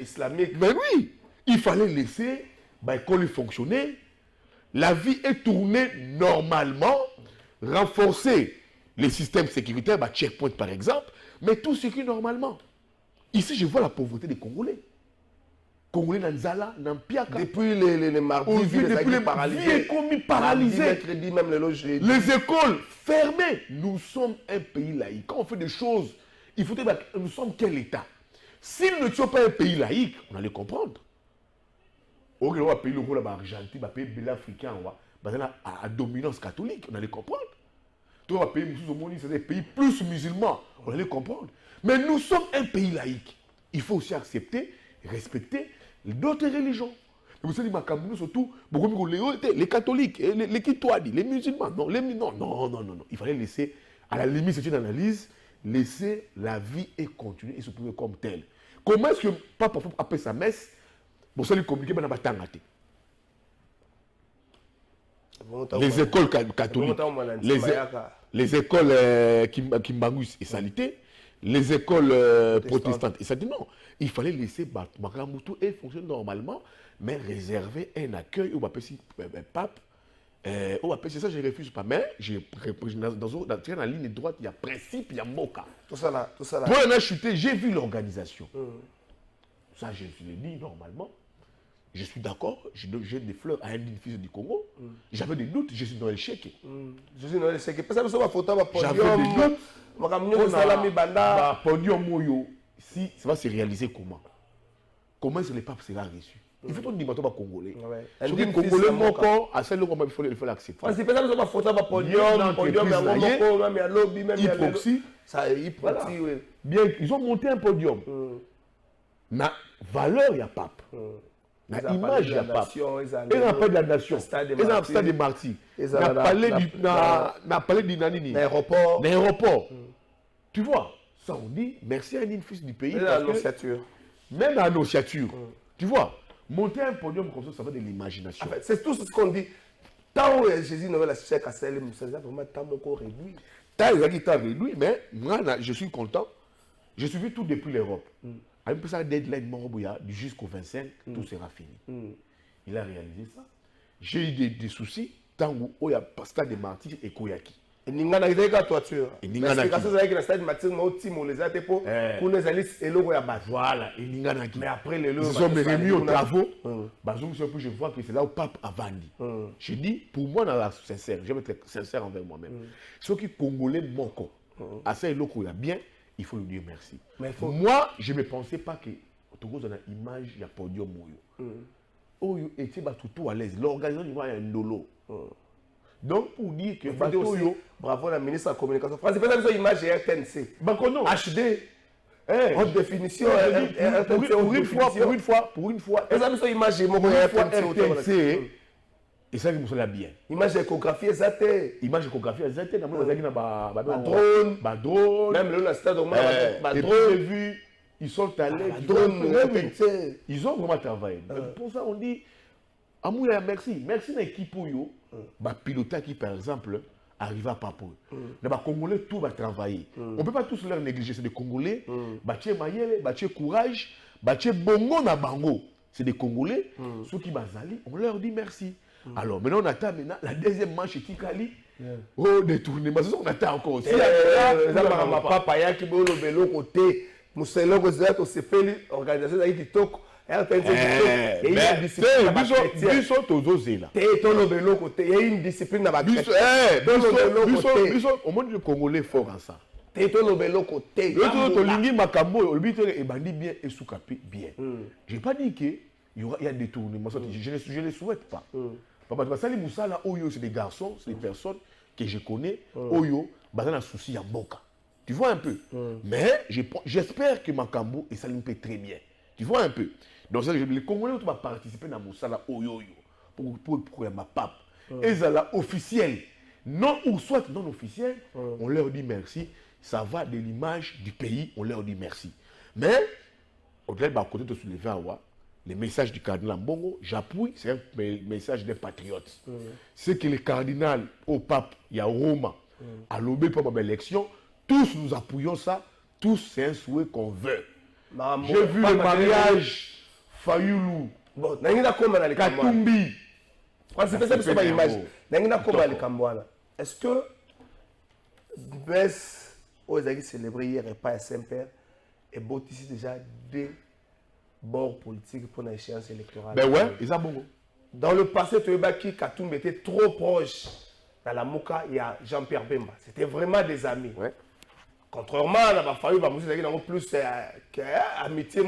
islamique. Mais oui, il fallait laisser l'école fonctionner. La vie est tournée normalement. Renforcer les systèmes sécuritaires, checkpoint par exemple, mais tout ce qui est normalement. Ici, je vois la pauvreté des Congolais. Congolais Nanzala, Nampiaka. Depuis les mardis, depuis les paralysés. Les écoles fermées. Nous sommes un pays laïque. Quand on fait des choses, il faut dire nous sommes quel État? Si nous ne sommes pas un pays laïque, on allait comprendre. On va payer le rôle d'Argentine, on va payer le africain, à dominance catholique, on allait comprendre. Tout va payer c'est des pays plus musulmans, on allait comprendre. Mais nous sommes un pays laïque. Il faut aussi accepter, respecter d'autres religions. Vous savez, surtout, les catholiques, les Kitwadi, les musulmans. Non. Il fallait laisser, à la limite, c'est une analyse, laisser la vie et continuer et se trouver comme telle. Comment est-ce que Papa après sa messe, vous allez communiquer dans la les écoles catholiques, les écoles kimbangus et salité, les écoles protestantes et ça dit non. Il fallait laisser Makamutu et fonctionner normalement, mais réserver un accueil au pape. C'est ça, je ne refuse pas. Mais dans la ligne droite, il y a principe, il y a moka. Tout ça là. Pour en acheter, j'ai vu l'organisation. Ça, je l'ai dit normalement. Je suis d'accord, j'ai des fleurs à un fils du Congo. J'avais des doutes, je suis dans le chèque. Je suis dans le chèque. J'avais des doutes. Podium Moyo, si ça va se réaliser comment? Comment est-ce que les papes sera reçu? Il faut tout dire aux Congolais. Si les Congolais mon corps, à celle il faut l'accepter. C'est pas ça que photo va podium, hypoxie. Bien, ils ont monté un podium. Na valeur, il y a pape. La image de la pape. Et n'a pas de la nation. Et n'a pas de martyrs. N'a parlé du Nanini. L'aéroport. Tu vois, ça on dit merci à une fils du pays. Même à l'annonciature. Tu vois, monter un podium comme ça, ça va de l'imagination. En fait, c'est tout ce qu'on dit. Tant que Jésus ne veut la chèque à celle, c'est vraiment tant mon corps réduit. Tant réduit, mais moi, je suis content. Je suis vu tout depuis l'Europe. Avec ça, deadline jusqu'au 25, tout sera fini. Il a réalisé ça. J'ai eu des soucis tant où il y a Stade des Martyrs et Koyaki. Ningana izeka toiture. Ningana explication c'est que la stade matin mo timo les ate po pour les alis eloko ya base. Voilà, et Ningana qui. Mais après les ils sont remis aux travaux. Je vois que c'est là où Pape a vendu. Je dis, pour moi, dans la sincère, je vais être sincère envers moi-même. Ceux qui Congolais moko, à ça eloko ya bien, il faut lui dire merci. Moi, je ne pensais pas que Togo dans l'image il y a podium Oyo était tout à l'aise. L'organisation du a un dolo. Donc, pour dire que bravo la ministre de la communication. France, c'est pas une image RTNC. HD. Haute définition. Pour une fois. Eza image RTNC. Et ça, vous savez bien. Image échographie, image échographie, drone. Même le stade au drone. Ils sont allés. Ils ont vraiment travaillé. Pour ça, on dit, Amouya, merci. Merci à l'équipe pilotage qui, par exemple, arrive à Papo. Les Congolais, tout va travailler. On ne peut pas tous leur négliger. C'est des Congolais. Bâtir Mayele, bâtir courage, bâtir Bongo na Bango. C'est des Congolais. Ceux qui bazali, on leur dit merci. Alors maintenant, on attend la deuxième manche qui Kali. Oh, détournement. On attend encore aussi. Papa, il y a qui veut le côté. Mousselo, c'est fait l'organisation qui toque. Il y a une discipline dans la vie. Au monde Congolais fort en ça. Je n'ai pas dit qu'il y a des tournements. Je ne les souhaite pas. C'est des garçons, c'est des personnes que je connais. Oyo, un souci à Boka. Tu vois un peu. Mais j'espère que Makambo et Salim fait très bien. Tu vois un peu. Donc, les Congolais vont participer dans Moussala Oyoyo pour ma pape. Et ça là, officiel. Non, ou soit non officiel, on leur dit merci. Ça va de l'image du pays, on leur dit merci. Mais, au-delà de côté de soulever les messages du cardinal Mbongo, j'appuie, c'est un message des patriotes. C'est que le cardinal au pape, il y a Roma, à l'obé pour ma élection, tous nous appuyons ça, tous c'est un souhait qu'on veut. J'ai vu le mariage Fayoulou, Katumbi. Est-ce que Bess, aux amis célébrés hier et pas Saint-Père, et ici déjà des bords politiques pour l'échéance électorale? Ben ouais, ils ont bon. Dans le passé, Toyebaki Katumbi était trop proche. Dans la Mouka, il y a Jean-Pierre Bemba. C'était vraiment des amis. Ouais. Contrairement à la Fayoulou, il y a plus amitié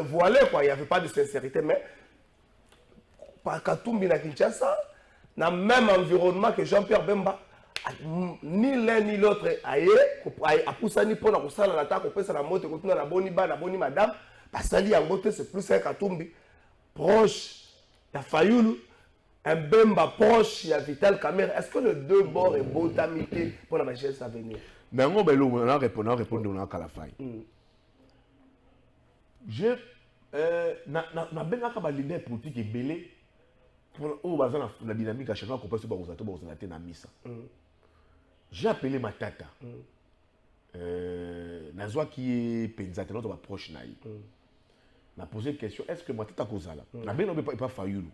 voilée, quoi. Il n'y avait pas de sincérité. Mais Katumbi na Kinshasa, dans le même environnement que Jean-Pierre Bemba, ni l'un ni l'autre a poussé ni pour la salle la table, pour la moto, pour la bonne madame, parce que en beauté c'est plus un Katumbi proche, il a Fayoulou, un Bemba proche, il y a Vital Kamerhe. Est-ce que les deux bords est beau d'amitié pour la majorité à venir? Mais on a répondu à la faille. Je na benga ka ba leader politique et belé pour la dynamique à chaque fois qu'on passe par na misa. J'ai appelé ma tata. Nazwa qui est pensate notre proche naï. N'a posé une question, est-ce que ma tata kozala? Na ben on pas Fayoulou.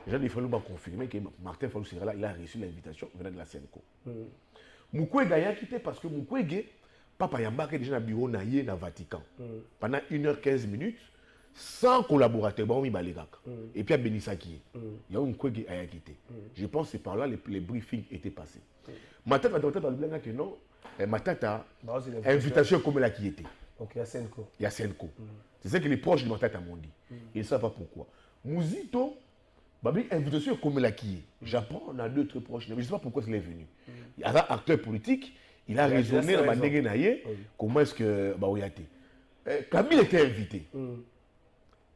Déjà il fallait confirmer que Martin Fayulu sera là, il a reçu l'invitation venant de la Senko. Mukwege a quitté parce que Mukwege Papa Yambaka déjà dans le bureau naïe dans le Vatican. Pendant 1h15 minutes, sans collaborateur, et puis à Benisaki. Il y a un Mukwege a quitté. Je pense que c'est par là les briefings étaient passés. Ma tata a dit que non, ma tata a invitation comme elle qui était. Donc il y a Senko. Il y a Senko. C'est ça que les proches de ma tata m'ont dit. Ils ne savent pas pourquoi. Mouzito, invitation comme elle qui est. J'apprends, on a deux très proches. Je ne sais pas pourquoi il est venu. Il y a un acteur politique. Il a raisonné dans la comment est-ce que Kabila était invité.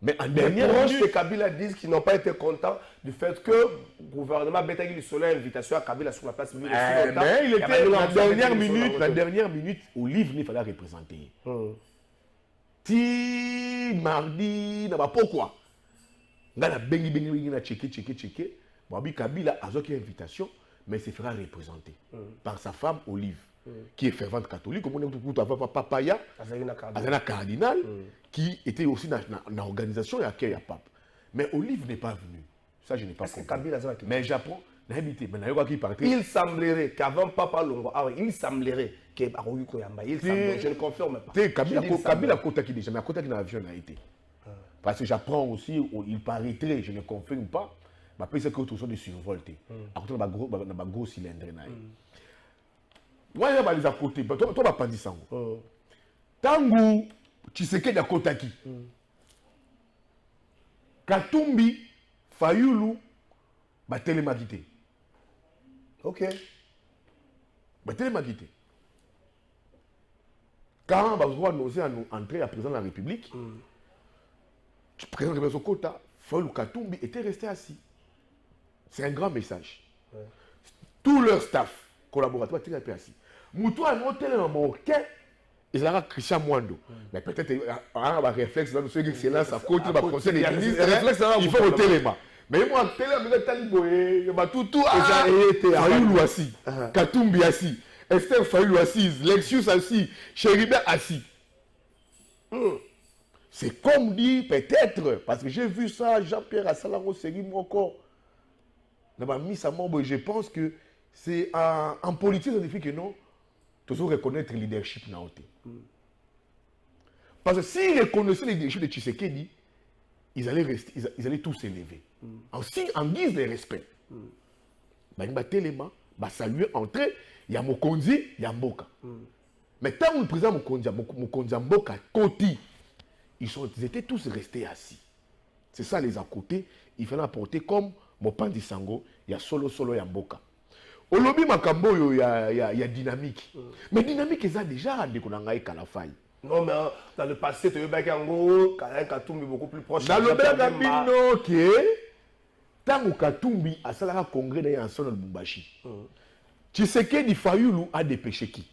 Mais en dernière minute, Kabila disent qu'ils n'ont pas été contents du fait que le gouvernement Betagui lui solait l'invitation à Kabila sur la place publique. Mais il était la dernière minute, Olive il fallait représenter. Si mardi, pourquoi? Ngana bengi na checké. Kabila a une invitation, mais il se fera représenter par sa femme Olive. Qui est fervente catholique, comme on a Papaya, Azana Cardinal, qui était aussi dans l'organisation et accueille à Pape. Mais Olive n'est pas venu. Ça, je n'ai pas compris. Mais j'apprends, Il semblerait qu'avant Papa Longo, il semblerait que Baroui Koyamba, je ne confirme pas. Kabila Kotaki déjà, mais Kotaki dans l'avion a été. Parce que j'apprends aussi, il paraîtrait, je ne confirme pas, mais c'est que tout sont des survoltés. À côté de ma gros cylindre. Moi, il y a des à côté, toi, tu n'as pas dit ça. Tangu, tu sais qu'il y a Kotaki. Katumbi, Fayulu, Télémaguité. Ok. Télémaguité. Quand on va nous entrer à président de la République, le président de la Kota, Fayulu Katumbi était resté assis. C'est un grand message. Ouais. Tout leur staff, collaborateurs, étaient restés assis. Moutou a un hôtel en Marocain. Et ça Christian Mwando. Mais peut-être un réflexe dans ce excellence à côté de conseil des ministres. Il faut au téléma. Mais moi, téléma, il y a tout Fayulu assis, Katumbi assis, Esther Fayulu assise, Lexius assis, Chéribert assis. C'est comme dit peut-être, parce que j'ai vu ça, Jean-Pierre Assalango Seri Moko. Je pense que c'est en politique, ça signifie que non. Toujours reconnaître le leadership. Parce que s'ils reconnaissaient le leadership de Tshisekedi, ils allaient tous s'élever. En guise de respect. Téléma, saluer, entrer, il y a Mokonzi, il y a Mboka. Mais tant que le président Mokonzi Mboka, Koti, ils étaient tous restés assis. C'est ça les à côté. Il fallait apporter comme Mopandi Sango, il y a solo il y a Mboka. Au lobby Makambo, il y a dynamique. Mais dynamique, ils ont déjà des Konangaï Kalafai. Non, mais dans le passé, tu as eu Katumbi beaucoup plus proche. Dans le Bagabino, qui est, tant que Katumbi a fait un congrès d'ailleurs en son Lubumbashi. Tu sais que Fayulu a dépêché qui?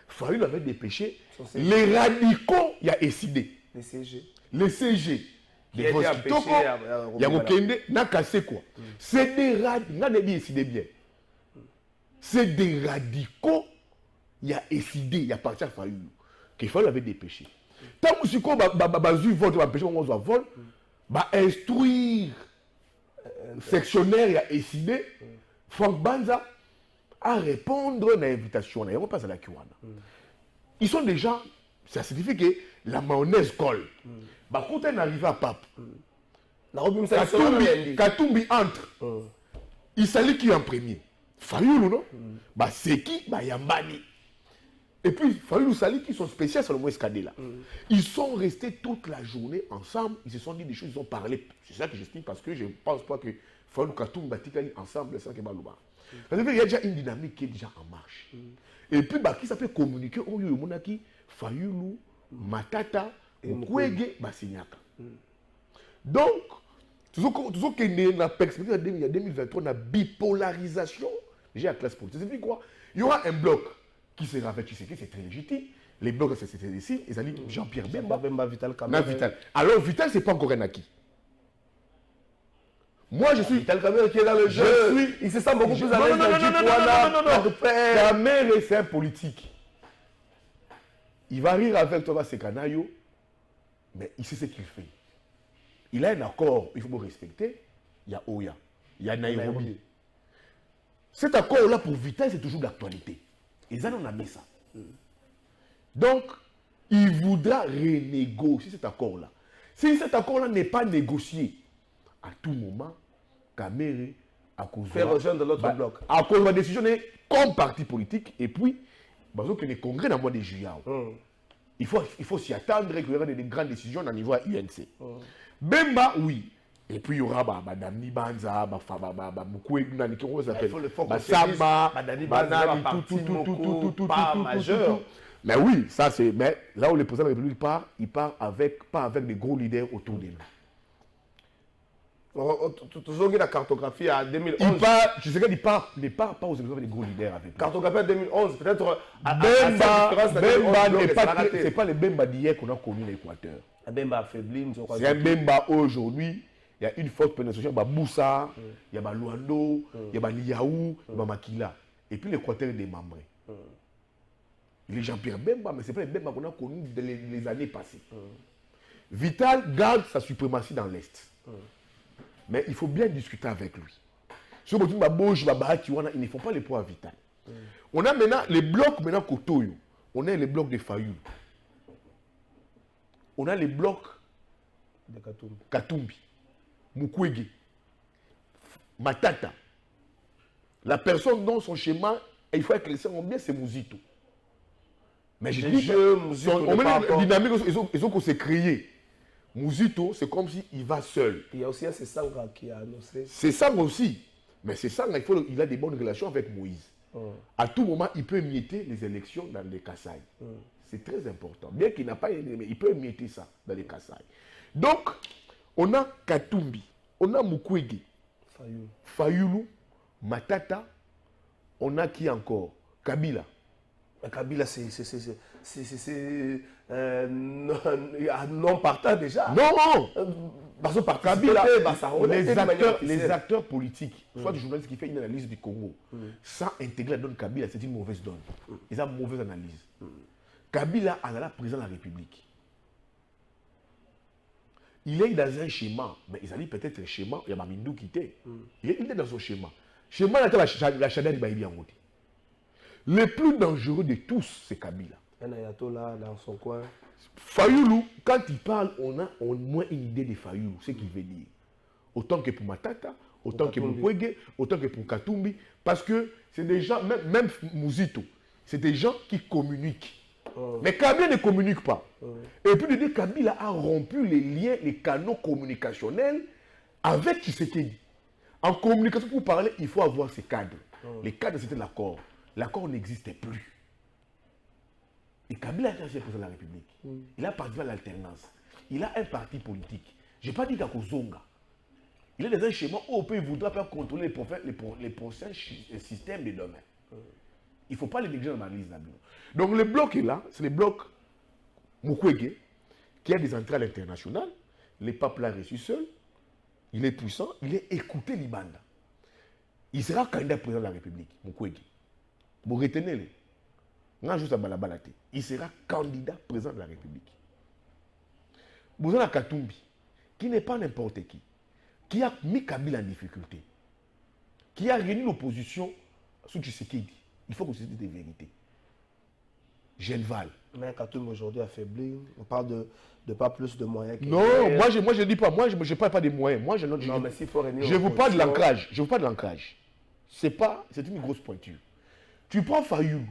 Fayulu avait dépêché les radicaux, il y a SID. Les CG. Les CG. Les Voskitoko, il y a Mokende, n'a cassé quoi? C'est des radicaux. C'est des radicaux, il y a SID, il y a parti à Fayulu. Qu'il fallait avait dépêché. Tant que si on va pêcher, on va voler, va instruire sectionnaire, il y a SID, Franck Banza, à répondre à l'invitation. On passe à la Kiwana. Ils sont déjà, ça signifie que la mayonnaise colle. Quand on arrive à Pape, Katumbi entre. Il s'allie qui en premier? Fayulu, non? C'est qui? Yambani. Et puis, Fayulu Sali qui sont spéciaux sur le mot Escadé. Ils sont restés toute la journée ensemble. Ils se sont dit des choses, ils ont parlé. C'est ça que j'estime parce que je ne pense pas que Fayulu Katumbi Batikali ensemble, c'est ça qui est malouba. Il y a déjà une dynamique qui est déjà en marche. Et puis, qui s'appelle communiquer au Monaki, Fayulu, Matata, Mukwege, Basinyaka. Donc, toujours qu'il y a une perspective en 2023, on a bipolarisation déjà à la classe politique. Ça veut dire quoi? Il y aura un bloc qui sera avec Tshisekedi, c'est très légitime. Les blocs, c'est ici. Ils allaient Jean-Pierre Bemba, Vital Kamerhe. Vital. Alors, Vital, ce n'est pas encore un acquis. Moi, je suis. Vital Kamerhe qui est dans le jeu. Il se sent beaucoup plus à l'aise. Non. Kamerhe, c'est un politique. Il va rire avec Thomas Sekanayo, mais il sait ce qu'il fait. Il a un accord, il faut le respecter. Il y a Oya, il y a Nairobi. Cet accord-là, pour Vital, c'est toujours d'actualité. Et ça, on a mis ça. Donc, il voudra renégocier cet accord-là. Si cet accord-là n'est pas négocié, à tout moment, Kamerhe a cause faire rejoindre l'autre bloc. À cause de la décision comme parti politique, et puis, parce que les congrès dans le mois de juillet. Il faut s'y attendre qu'il y aura des grandes décisions au niveau UNC. Bemba, oui. Et puis il y aura Madame Nibanza, Mukwege, comment ça s'appelle? Samba, Banani, tout majeur. Mais oui, ça c'est. Mais là où le président de la République part, il part pas avec des gros leaders autour de nous. Toujours la cartographie à 2011. Je sais qu'il part pas aux élections avec des gros leaders avec. Cartographie à 2011, peut-être. Bemba, c'est pas le Bemba d'hier qu'on a connu l'Équateur. Bemba affaibli. C'est un Bemba aujourd'hui. Il y a une forte pénétration. Il y a Boussa, il y a Luando, il y a Liaou, il y a Makila. Et puis l'Équateur est démembré. Il est Jean-Pierre Bemba, mais ce n'est pas le Bemba qu'on a connu les années passées. Vital garde sa suprématie dans l'Est. Mais il faut bien discuter avec lui. Ceux qui ils ne font pas les poids vitaux. On a maintenant les blocs maintenant Kotoyo. On a les blocs de Fayou. On a les blocs De Katumbi. Katumbi, Mukwege, Matata. La personne dans son schéma, il faut éclaircir bien, c'est Mouzito. Mais je dis on met une dynamique, ils ont s'est créé. Mouzito, c'est comme s'il va seul. Il y a aussi un Sessanga qui a annoncé. Sessanga aussi. Mais Sessanga, il a des bonnes relations avec Moïse. À tout moment, il peut émietter les élections dans les Kasaï. C'est très important. Bien qu'il n'a pas aimé, mais il peut émietter ça dans les Kasaï. Donc, on a Katumbi, on a Mukwege, Fayoulou, Matata, on a qui encore? Kabila. Kabila, c'est non partant déjà. Non, parce que par Kabila, les les acteurs politiques, soit des journalistes qui font une analyse du Congo, sans intégrer la donne Kabila, c'est une mauvaise donne. Ils ont une mauvaise analyse. Kabila a la président de la République. Il est dans un schéma, mais il a dit peut-être un schéma, il y a Mamindou qui était. Il est dans son schéma. Schéma, la Chada de Baïbi Angote. Le plus dangereux de tous, c'est Kabila. Un ayatollah dans son coin. Fayoulou, quand il parle, on a au moins une idée de Fayoulou, ce qu'il veut dire. Autant que pour Matata, autant que pour Kwege, autant que pour Katumbi, parce que c'est des gens, même Mouzito, c'est des gens qui communiquent. Mais Kabila ne communique pas. Et puis de dire Kabila a rompu les liens, les canaux communicationnels avec Tshisekedi. En communication, pour parler, il faut avoir ces cadres. Les cadres, c'était l'accord. L'accord n'existait plus. Et Kabila est ancien président de la République. Il a participé à l'alternance. Il a un parti politique. Je n'ai pas dit Kakozonga. Il est dans un schéma où on peut voudra faire contrôler les prochains systèmes de demain. Il ne faut pas les négliger dans ma liste d'abord. Donc le bloc est là, c'est le bloc Mukwege, qui a des entrées internationales. Le pape l'a reçu seul. Il est puissant, il est écouté Libanda. Il sera candidat président de la République, Mukwege. Vous retenez-le. Il sera candidat président de la République. Vous avez Katumbi, qui n'est pas n'importe qui a mis Kabila en difficulté, qui a réuni l'opposition sous Tshisekedi. Il faut que ce soit des vérités. Genval. Mais Katumbi aujourd'hui affaibli, on parle de pas plus de moyens. Non, moi je ne dis pas, moi je ne parle pas des moyens. Moi je vous parle de l'ancrage. Je vous parle de l'ancrage. C'est une grosse pointure. Tu prends Fayoulou,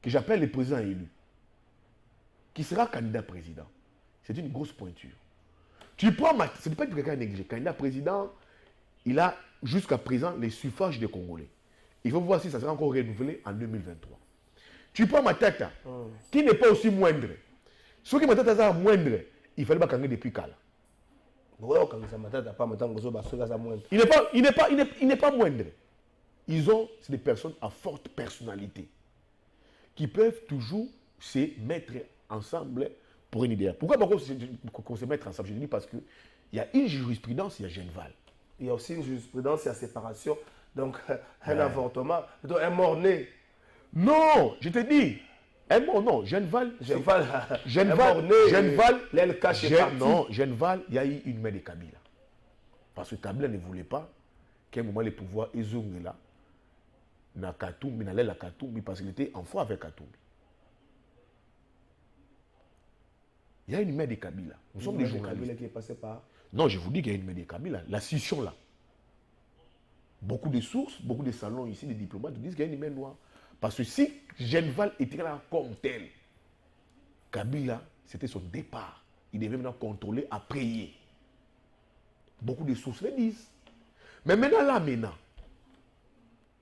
que j'appelle le président élu, qui sera candidat président. C'est une grosse pointure. Tu prends, ce n'est pas quelqu'un négligé. Candidat président, il a jusqu'à présent les suffrages des Congolais. Il faut voir si ça sera encore renouvelé en 2023. Tu prends Matata, qui n'est pas aussi moindre. Ce qui Matata est moindre, il fallait pas gagner depuis Kala. Il n'est pas moindre. C'est des personnes à forte personnalité qui peuvent toujours se mettre ensemble pour une idée. Pourquoi qu'on se mette ensemble? Je dis parce qu'il y a une jurisprudence, il y a Genval. Il y a aussi une jurisprudence, il y a séparation. Donc, un avortement, un mort-né. Non, je te dis. Un mort, non. Genval, il y a eu une main de Kabila. Parce que Kabila ne voulait pas qu'à un moment les pouvoirs ils là. Na Katumbi, na la Katumbi, parce qu'il était en foi avec Katumbi. Il y a une main de Kabila. Nous sommes des journalistes. Kabila qui est passé par... Non, je vous dis qu'il y a une main de Kabila. La scission là. Beaucoup de sources, beaucoup de salons ici, des diplomates disent qu'il y a une main noire. Parce que si Genval était là comme tel, Kabila, c'était son départ. Il devait maintenant contrôler à prier. Beaucoup de sources le disent. Mais maintenant,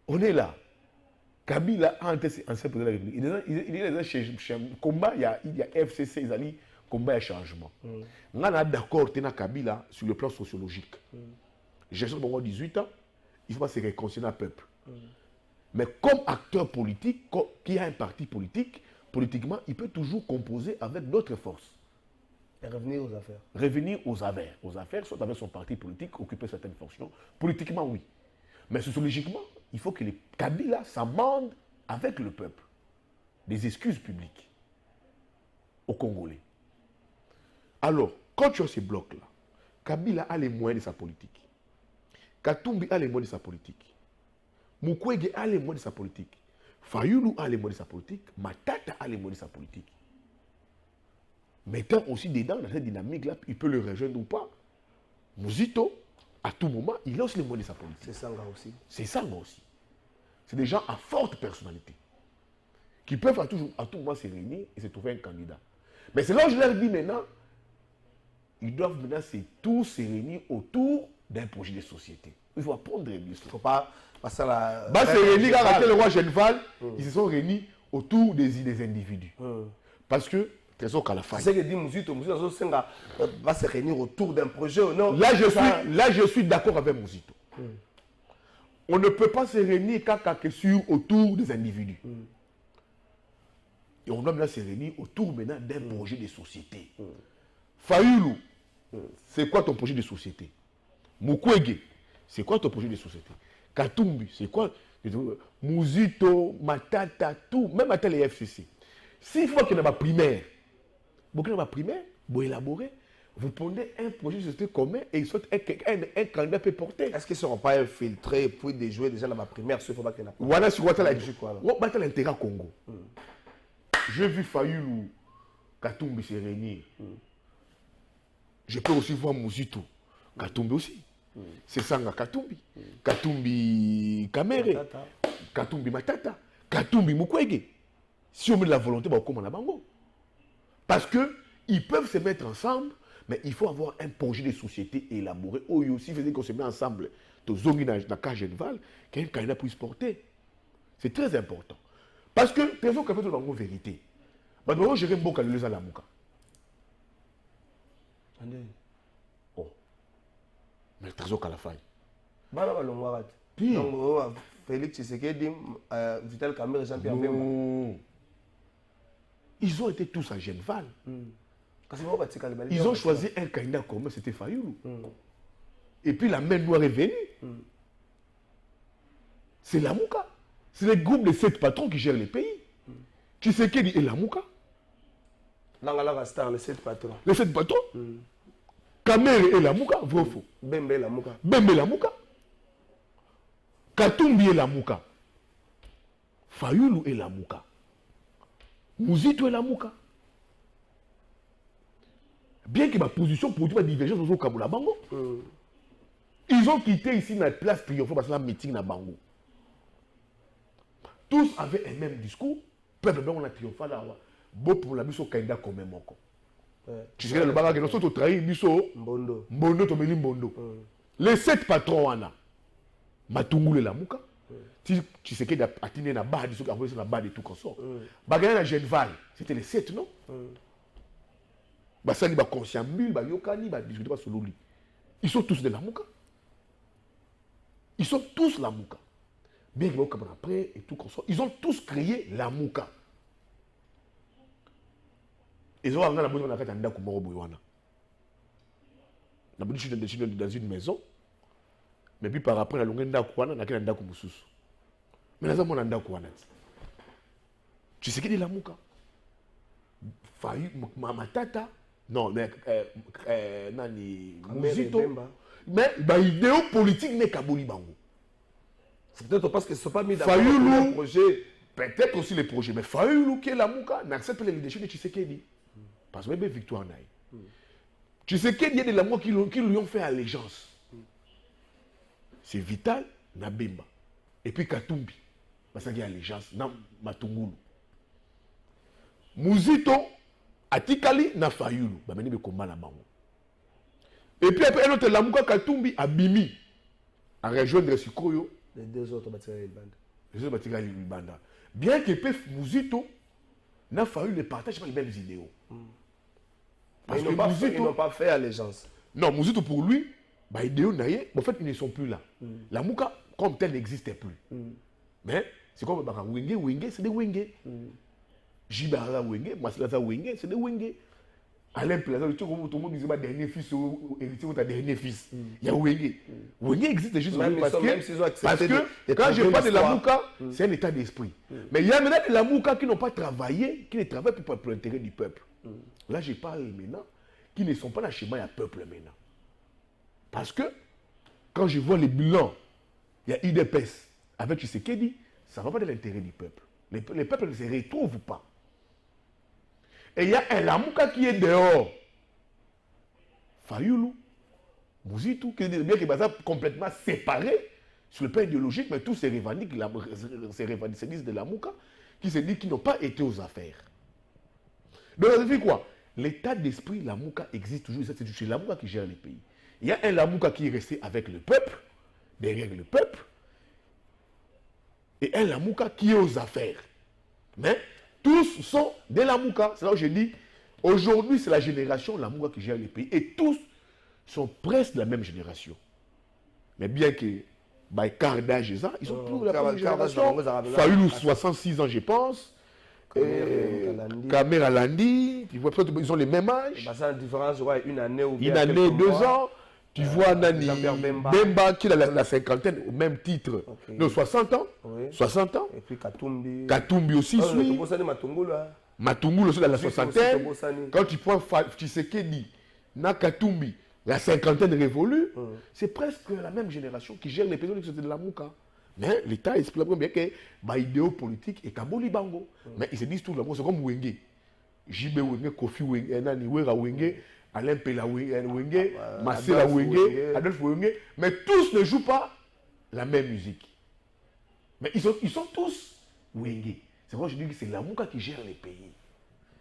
on est là. Kabila a un ancien président de la République. Il est dans chez combat, il y a FCC, ils ont dit combat et changement. On est d'accord avec Kabila sur le plan sociologique. J'ai 18 ans, il faut pas se réconcilier à peuple. Mais comme acteur politique, qui a un parti politique, politiquement, il peut toujours composer avec d'autres forces. Et revenir aux affaires. Revenir aux affaires. Aux affaires, soit avec son parti politique, occuper certaines fonctions. Politiquement, oui. Mais sociologiquement, il faut que les Kabila s'amendent avec le peuple. Des excuses publiques aux Congolais. Alors, quand tu as ces blocs-là, Kabila a les moyens de sa politique. Katumbi a les mots de sa politique. Mukwege a les mots de sa politique. Fayulu a les mots de sa politique. Matata a les mots de sa politique. Mettant aussi dedans, dans cette dynamique-là, il peut le rejoindre ou pas. Muzito, à tout moment, il a aussi les mots de sa politique. C'est Sanga aussi. C'est Sanga aussi. C'est des gens à forte personnalité qui peuvent à tout moment se réunir et se trouver un candidat. Mais c'est là où je leur dis maintenant, ils doivent maintenant tous se réunir autour d'un projet de société. Il faut apprendre bien. Il ne faut pas passer à la... Bah, se réunir quand le roi Genval, ils se sont réunis autour des individus. Parce que, Trésor Kalafa. C'est ce que dit Muzito va se réunir autour d'un projet. Non, là, je suis d'accord avec Muzito. On ne peut pas se réunir autour des individus. Et on doit maintenant se réunir autour maintenant d'un projet de société. Fayulu, c'est quoi ton projet de société? Mukwege, c'est quoi ton projet de société? Katumbi, c'est quoi? Muzito, Matata, tout, même à tel FCC. S'il faut qu'il y ait ma primaire, vous élaborez, vous prenez un projet de société commun et un candidat peut porter. Est-ce qu'ils ne seront pas infiltrés et puis déjouer déjà dans ma primaire? Il faut pas qu'il y ait voilà sur l'intérêt Congo. J'ai vu Fayulu, Katumbi se réunir. Je peux aussi voir Muzito, Katumbi aussi. C'est Sanga Katumbi. Katumbi Kamere. Katumbi Matata. Katumbi Mukwege. Si on met de la volonté, on va comme en bango. Parce qu'ils peuvent se mettre ensemble, mais il faut avoir un projet de société élaboré. Oh, aussi, faisait qu'on se met ensemble. Dans la cage Genval, qu'un candidat puisse porter. C'est très important. Parce que, personne qui a fait de la vérité. Maintenant, j'ai un bon candidat à la Mouka. Oh. Mais le trésor Kalafay. Félix Tshisekedi, Vital Kamerhe, Jean-Pierre Bemba. Ils ont été tous à Genval. Ils ont choisi un candidat commun, c'était Fayulu. Et puis la main noire est venue. C'est la Mouka. C'est le groupe de 7 patrons qui gèrent le pays. Tshisekedi et la Mouka. Les 7 patrons. Les 7 patrons. Kamerhe et la Mouka, vrai ou faux? Bemba et la Mouka. Bemba et la Mouka. Katumbi et la Mouka. Fayulu et la Mouka. Muzito et la Mouka. Bien que ma position politique, ma divergence au Kaboula Bango. Ils ont quitté ici la place triomphale parce que la meeting na Bango. Tous avaient un même discours. Peuple on a triomphé là. Bon pour la mission candidat comme même encore. Tu sais le bagarre que nous sommes trahi mission Mbondo. Mbondo to meli Mbondo. Les 7 patrons wana. Matungulu et la Mouka. Tu sais qu'il a atteint la barre de tout comme ça. Bagarre à Genval, c'était les 7, non? Basali ba conscient mille ba yokani ba discuter pas sur lui. Ils sont tous de la Mouka. Ils sont tous la Mouka. Bien qu'ils comme après et tout comme ça, ils ont tous créé la Mouka. Ils ont amené la Mouka dans la Kumoro Boywana. La Mouka dans une maison. Mais puis par après la longueur d'Akwana n'a qu'un Ndaku Moussousou. Mais là ça mon Ndakwana. Tu sais qui est la Mouka? Fayu Matata. Non, mais Nani Muzito. Mais l'idée politique n'est qu'à Bolibango. C'est peut-être parce qu'ils ne sont pas mis dans le projet. Peut-être aussi les projets. Mais Fayulu qui est la Mouka n'accepte le leadership de Tshisekedi. Parce que même victoire n'a. Tshisekedi, il y a des Lamois qui lui ont fait allégeance. C'est Vital Nabemba. Et puis Katumbi. Parce qu'il y a allégeance dans Matungulu. Muzito. Atikali na Fayulu, bameni be combat na bango. Et puis après un autre Lamuka Katumbi a Bimi à rejoindre Sikoyo. Les deux autres Batikali Libanda. Les autres Batikali Libanda. Bien que Pef Muzito na Fayulu ne partage pas les mêmes idéaux. Parce que ils n'ont pas fait allégeance. Non, Muzito pour lui, bah idéaux naïe, en fait ils ne sont plus là. Lamuka comme tel n'existait plus. Mais c'est comme Wenge, c'est des Wenge. Jibara Wenge, Maslaza Wenge, c'est des Wenge. Alain Plaza, tout le monde disait dernier fils ou héritier ou ta dernier fils. Il y a Wenge. Wenge existe juste parce que quand je parle de la Mouka, c'est un état d'esprit. Mais il y a maintenant de la Mouka qui n'ont pas travaillé, qui ne travaillent pas pour l'intérêt du peuple. Là, je parle maintenant qui ne sont pas dans le schéma du peuple maintenant. Parce que quand je vois les bilans, il y a UDPS avec Tshisekedi, ça ne va pas de l'intérêt du peuple. Les peuples ne se retrouvent pas. Et il y a un Lamuka qui est dehors. Fayoulou, Mouzitou, qui est bien qu'il est complètement séparé sur le plan idéologique, mais tous ces revendications de Lamuka qui se disent qu'ils n'ont pas été aux affaires. Donc, ça fait quoi? L'état d'esprit Lamuka existe toujours. C'est Lamuka qui gère les pays. Il y a un Lamuka qui est resté avec le peuple, derrière le peuple, et un Lamuka qui est aux affaires. Mais tous sont des Lamuka. C'est là où je dis, aujourd'hui, c'est la génération Lamuka qui gère les pays. Et tous sont presque de la même génération. Mais bien que, écart d'âge, ils sont plus de la même génération. Fayoulou, 66 ans, je pense. Kamer Alandi, tu vois, ils ont le même âge. La différence, ouais, une année ou bien. Une année, 2 ans. Tu vois Nani Bemba qui a la cinquantaine au même titre. Okay. Donc 60 ans. Oui. 60 ans. Et puis Katumbi. Katumbi aussi suit. Matungulu aussi dans la soixantaine. Quand tu prends Tshisekedi, na Katumbi, la cinquantaine révolue, c'est presque la même génération qui gère les pays de la Mouka. Mais l'État explique bien que l'idéo politique est Kaboli Bango. Mais ils se disent tout le monde, c'est comme Wenge. Jibe Wenge, Kofi Wenge, Nani Wera Wenge. Alain Pela Wenge, Marcela Wenge, Adolphe Wenge, mais tous ne jouent pas la même musique. Mais ils sont tous Wenge. C'est vrai que je dis que c'est la Mouka qui gère les pays.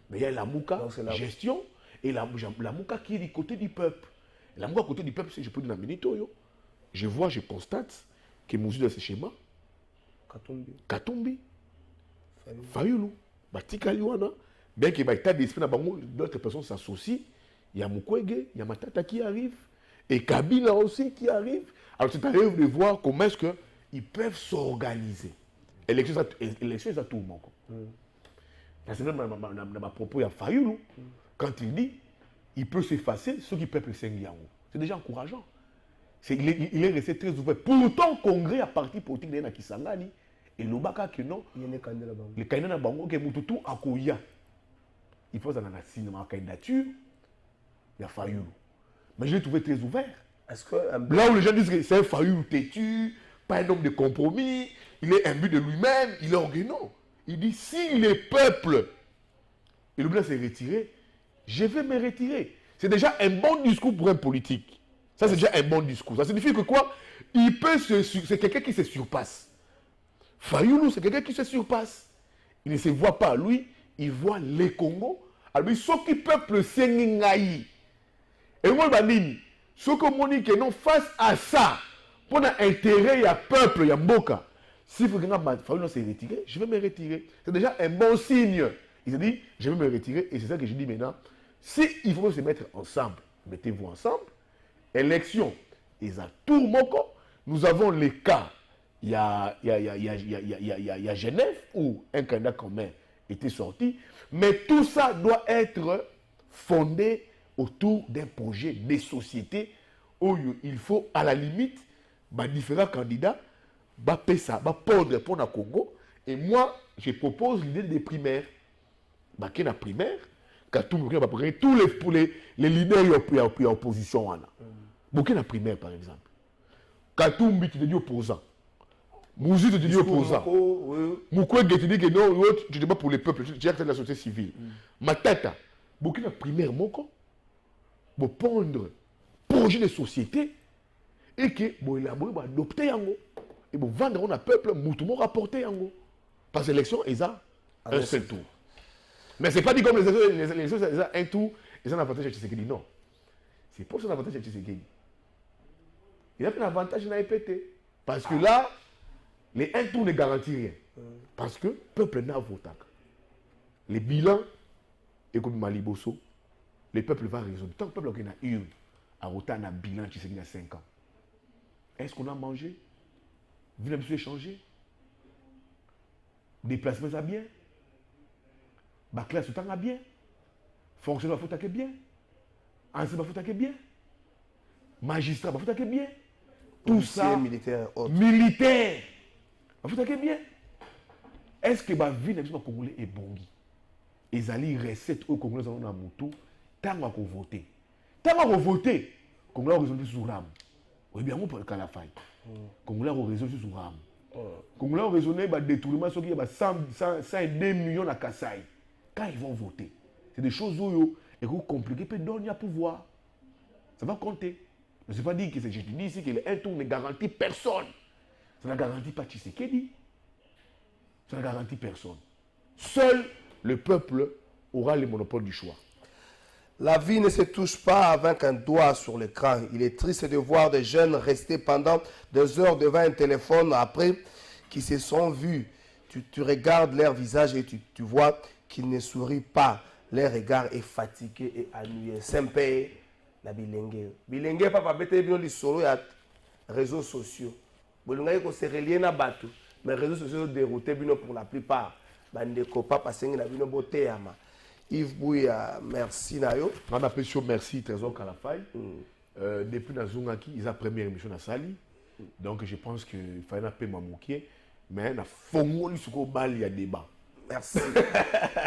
Mais il y a la Mouka gestion et la Mouka qui est du côté du peuple. La Mouka côté du peuple, si je peux dire la minute, je vois, je constate que Mouzi dans ce schéma, Katumbi, Fayoulou, Batika Liwana, bien que l'état d'esprit d'autres personnes s'associent. Il y a Mukwege, il y a Matata qui arrive, et Kabila aussi qui arrive. Alors c'est à eux de voir comment est-ce qu'ils peuvent s'organiser. Élection, c'est à tout le monde. C'est même dans ma propos, il y a Fayoulou, quand il dit, il peut s'effacer ceux qui peuvent le Sengiango. C'est déjà encourageant. Il est resté très ouvert. Pourtant, le Congrès a parti politique de Kisangani, et l'Obaka que non, le Kaina Bango, qui est Mututu Akoya. Il faut dans la cinéma candidature. Il y a Fayoulou. Mais je l'ai trouvé très ouvert. Là où les gens disent que c'est un Fayoulou têtu, pas un homme de compromis, il est imbu de lui-même, il est orgueilleux. Non. Il dit, si les peuples, et le blanc s'est retiré, je vais me retirer. C'est déjà un bon discours pour un politique. Ça, c'est déjà un bon discours. Ça signifie que quoi? C'est quelqu'un qui se surpasse. Fayoulou, c'est quelqu'un qui se surpasse. Il ne se voit pas, lui, il voit les Congos. Alors, ceux qui peuplent Sengingaï. Et moi, ce que je dis que non, face à ça, pour l'intérêt, il y a peuple, il y a Mboka. S'il faut que Fayoulou se retire, je vais me retirer. C'est déjà un bon signe. Il se dit, je vais me retirer. Et c'est ça que je dis maintenant. Si il faut se mettre ensemble, mettez-vous ensemble. Élection, ils ont tout Moko. Nous avons les cas. Il y a Genève où un candidat commun était sorti. Mais tout ça doit être fondé autour d'un projet de société où il faut, à la limite, différents candidats, pondre pour le Congo. Et moi, je propose l'idée des primaires. Qui est la primaire, tous les leaders qui sont en opposition. Qui est la primaire, par exemple. Katumbi, tu te dis opposant. Mouzi, tu te dis opposant. Mukwege, tu dis que non, tu ne dis pas pour les peuples, tu es de la société civile. Matata, qui est la primaire, pour pondre projet de société et que il a adopté yango et pour vendre on a peuple moutou rapporter yango parce que l'élection est à un seul tour. Mais c'est pas dit comme les élections c'est un tour et ça un avantage à Tshisekedi. Non, c'est pas son avantage à Tshisekedi. Il a fait un avantage dans EPT parce que là les un tour ne garantit rien parce que le peuple n'a voté. Les bilans et comme Maliboso, le peuple va résoudre. Tant que le peuple a eu à voter un bilan qui s'est 5 ans. Est-ce qu'on a mangé? Vous avez échangé? Déplacement à bien? Classe tout à bien? Fonctionnaire faut attaquer bien? Enseignant faut attaquer bien? Magistrat faut attaquer bien? Tout ça, militaire, faut attaquer bien? Est-ce que la vie de Congolais est bonne? Ils allaient recettes au Congolais dans la moto, tant qu'on voter. Tant qu'on voter, Congolais ont résolu sous l'âme. Oui, bien, on peut le faille. Congolais ont raison sur Ram. Congolais ont raisonné, bah, détournement, il y a 102 millions à Kassai. Quand ils vont voter, c'est des choses et compliquées, peut donner à pouvoir. Ça va compter. Je ne sais pas dire que je te dis ici que le 1 tour ne garantit personne. Ça ne garantit pas Tshisekedi. Ça ne garantit personne. Seul le peuple aura le monopole du choix. La vie ne se touche pas avec un doigt sur l'écran. Il est triste de voir des jeunes rester pendant 2 heures devant un téléphone après qu'ils se sont vus. Tu regardes leur visage et tu vois qu'ils ne sourient pas. Leur regard est fatigué et ennuyé. Sempé na bilenge. Bilenge papa bete bino lisolo ya réseaux sociaux. Bolunga ko se relier na bato, mais réseaux sociaux déroutés bino pour la plupart. Bandeko papa sengi na bino boteama. Yves Bouya, merci Nayo. On appelle sur merci Trésor Kalafay. Depuis Nazungaki, ils ont première émission à Sali. Donc je pense qu'il fallait un peu m'amouquer. Mais na fongo lisuko bal il y a débat. Merci.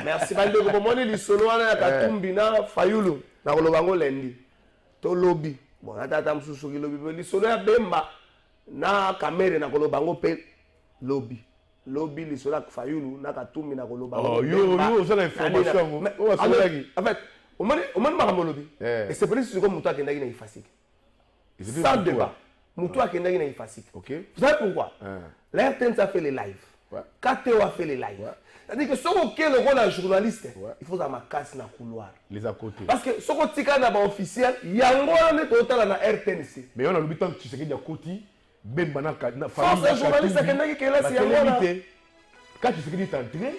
Merci bandeko bomoni lisolo wana katumbi na fayulu na kolobango lendi. To lobby. Bon atata msusu ki lobby lisolo ya bemba na kamere na kolobango pe lobby. Lobby lisolo ya fayulu na katumbi na kolobango. Oh yo ça l'information. En fait, on m'a makambo lobby. Et c'est pour ça que muto akendaki na ifasike. Sans débat. Muto akendaki na ifasike. OK. Vous savez pourquoi? La RTN a fait les lives. KTO a fait les lives. C'est-à-dire que si on est le rôle d'un journaliste, il faut avoir casse dans le couloir. Les à côté. Parce que si on est un officiel, il y a un rôle total dans la RTNC. Mais on a le temps que tu sais qu'il y a côté, même dans la famille. Force journaliste qui est là, c'est un rôle. Quand tu sais qu'il est entré,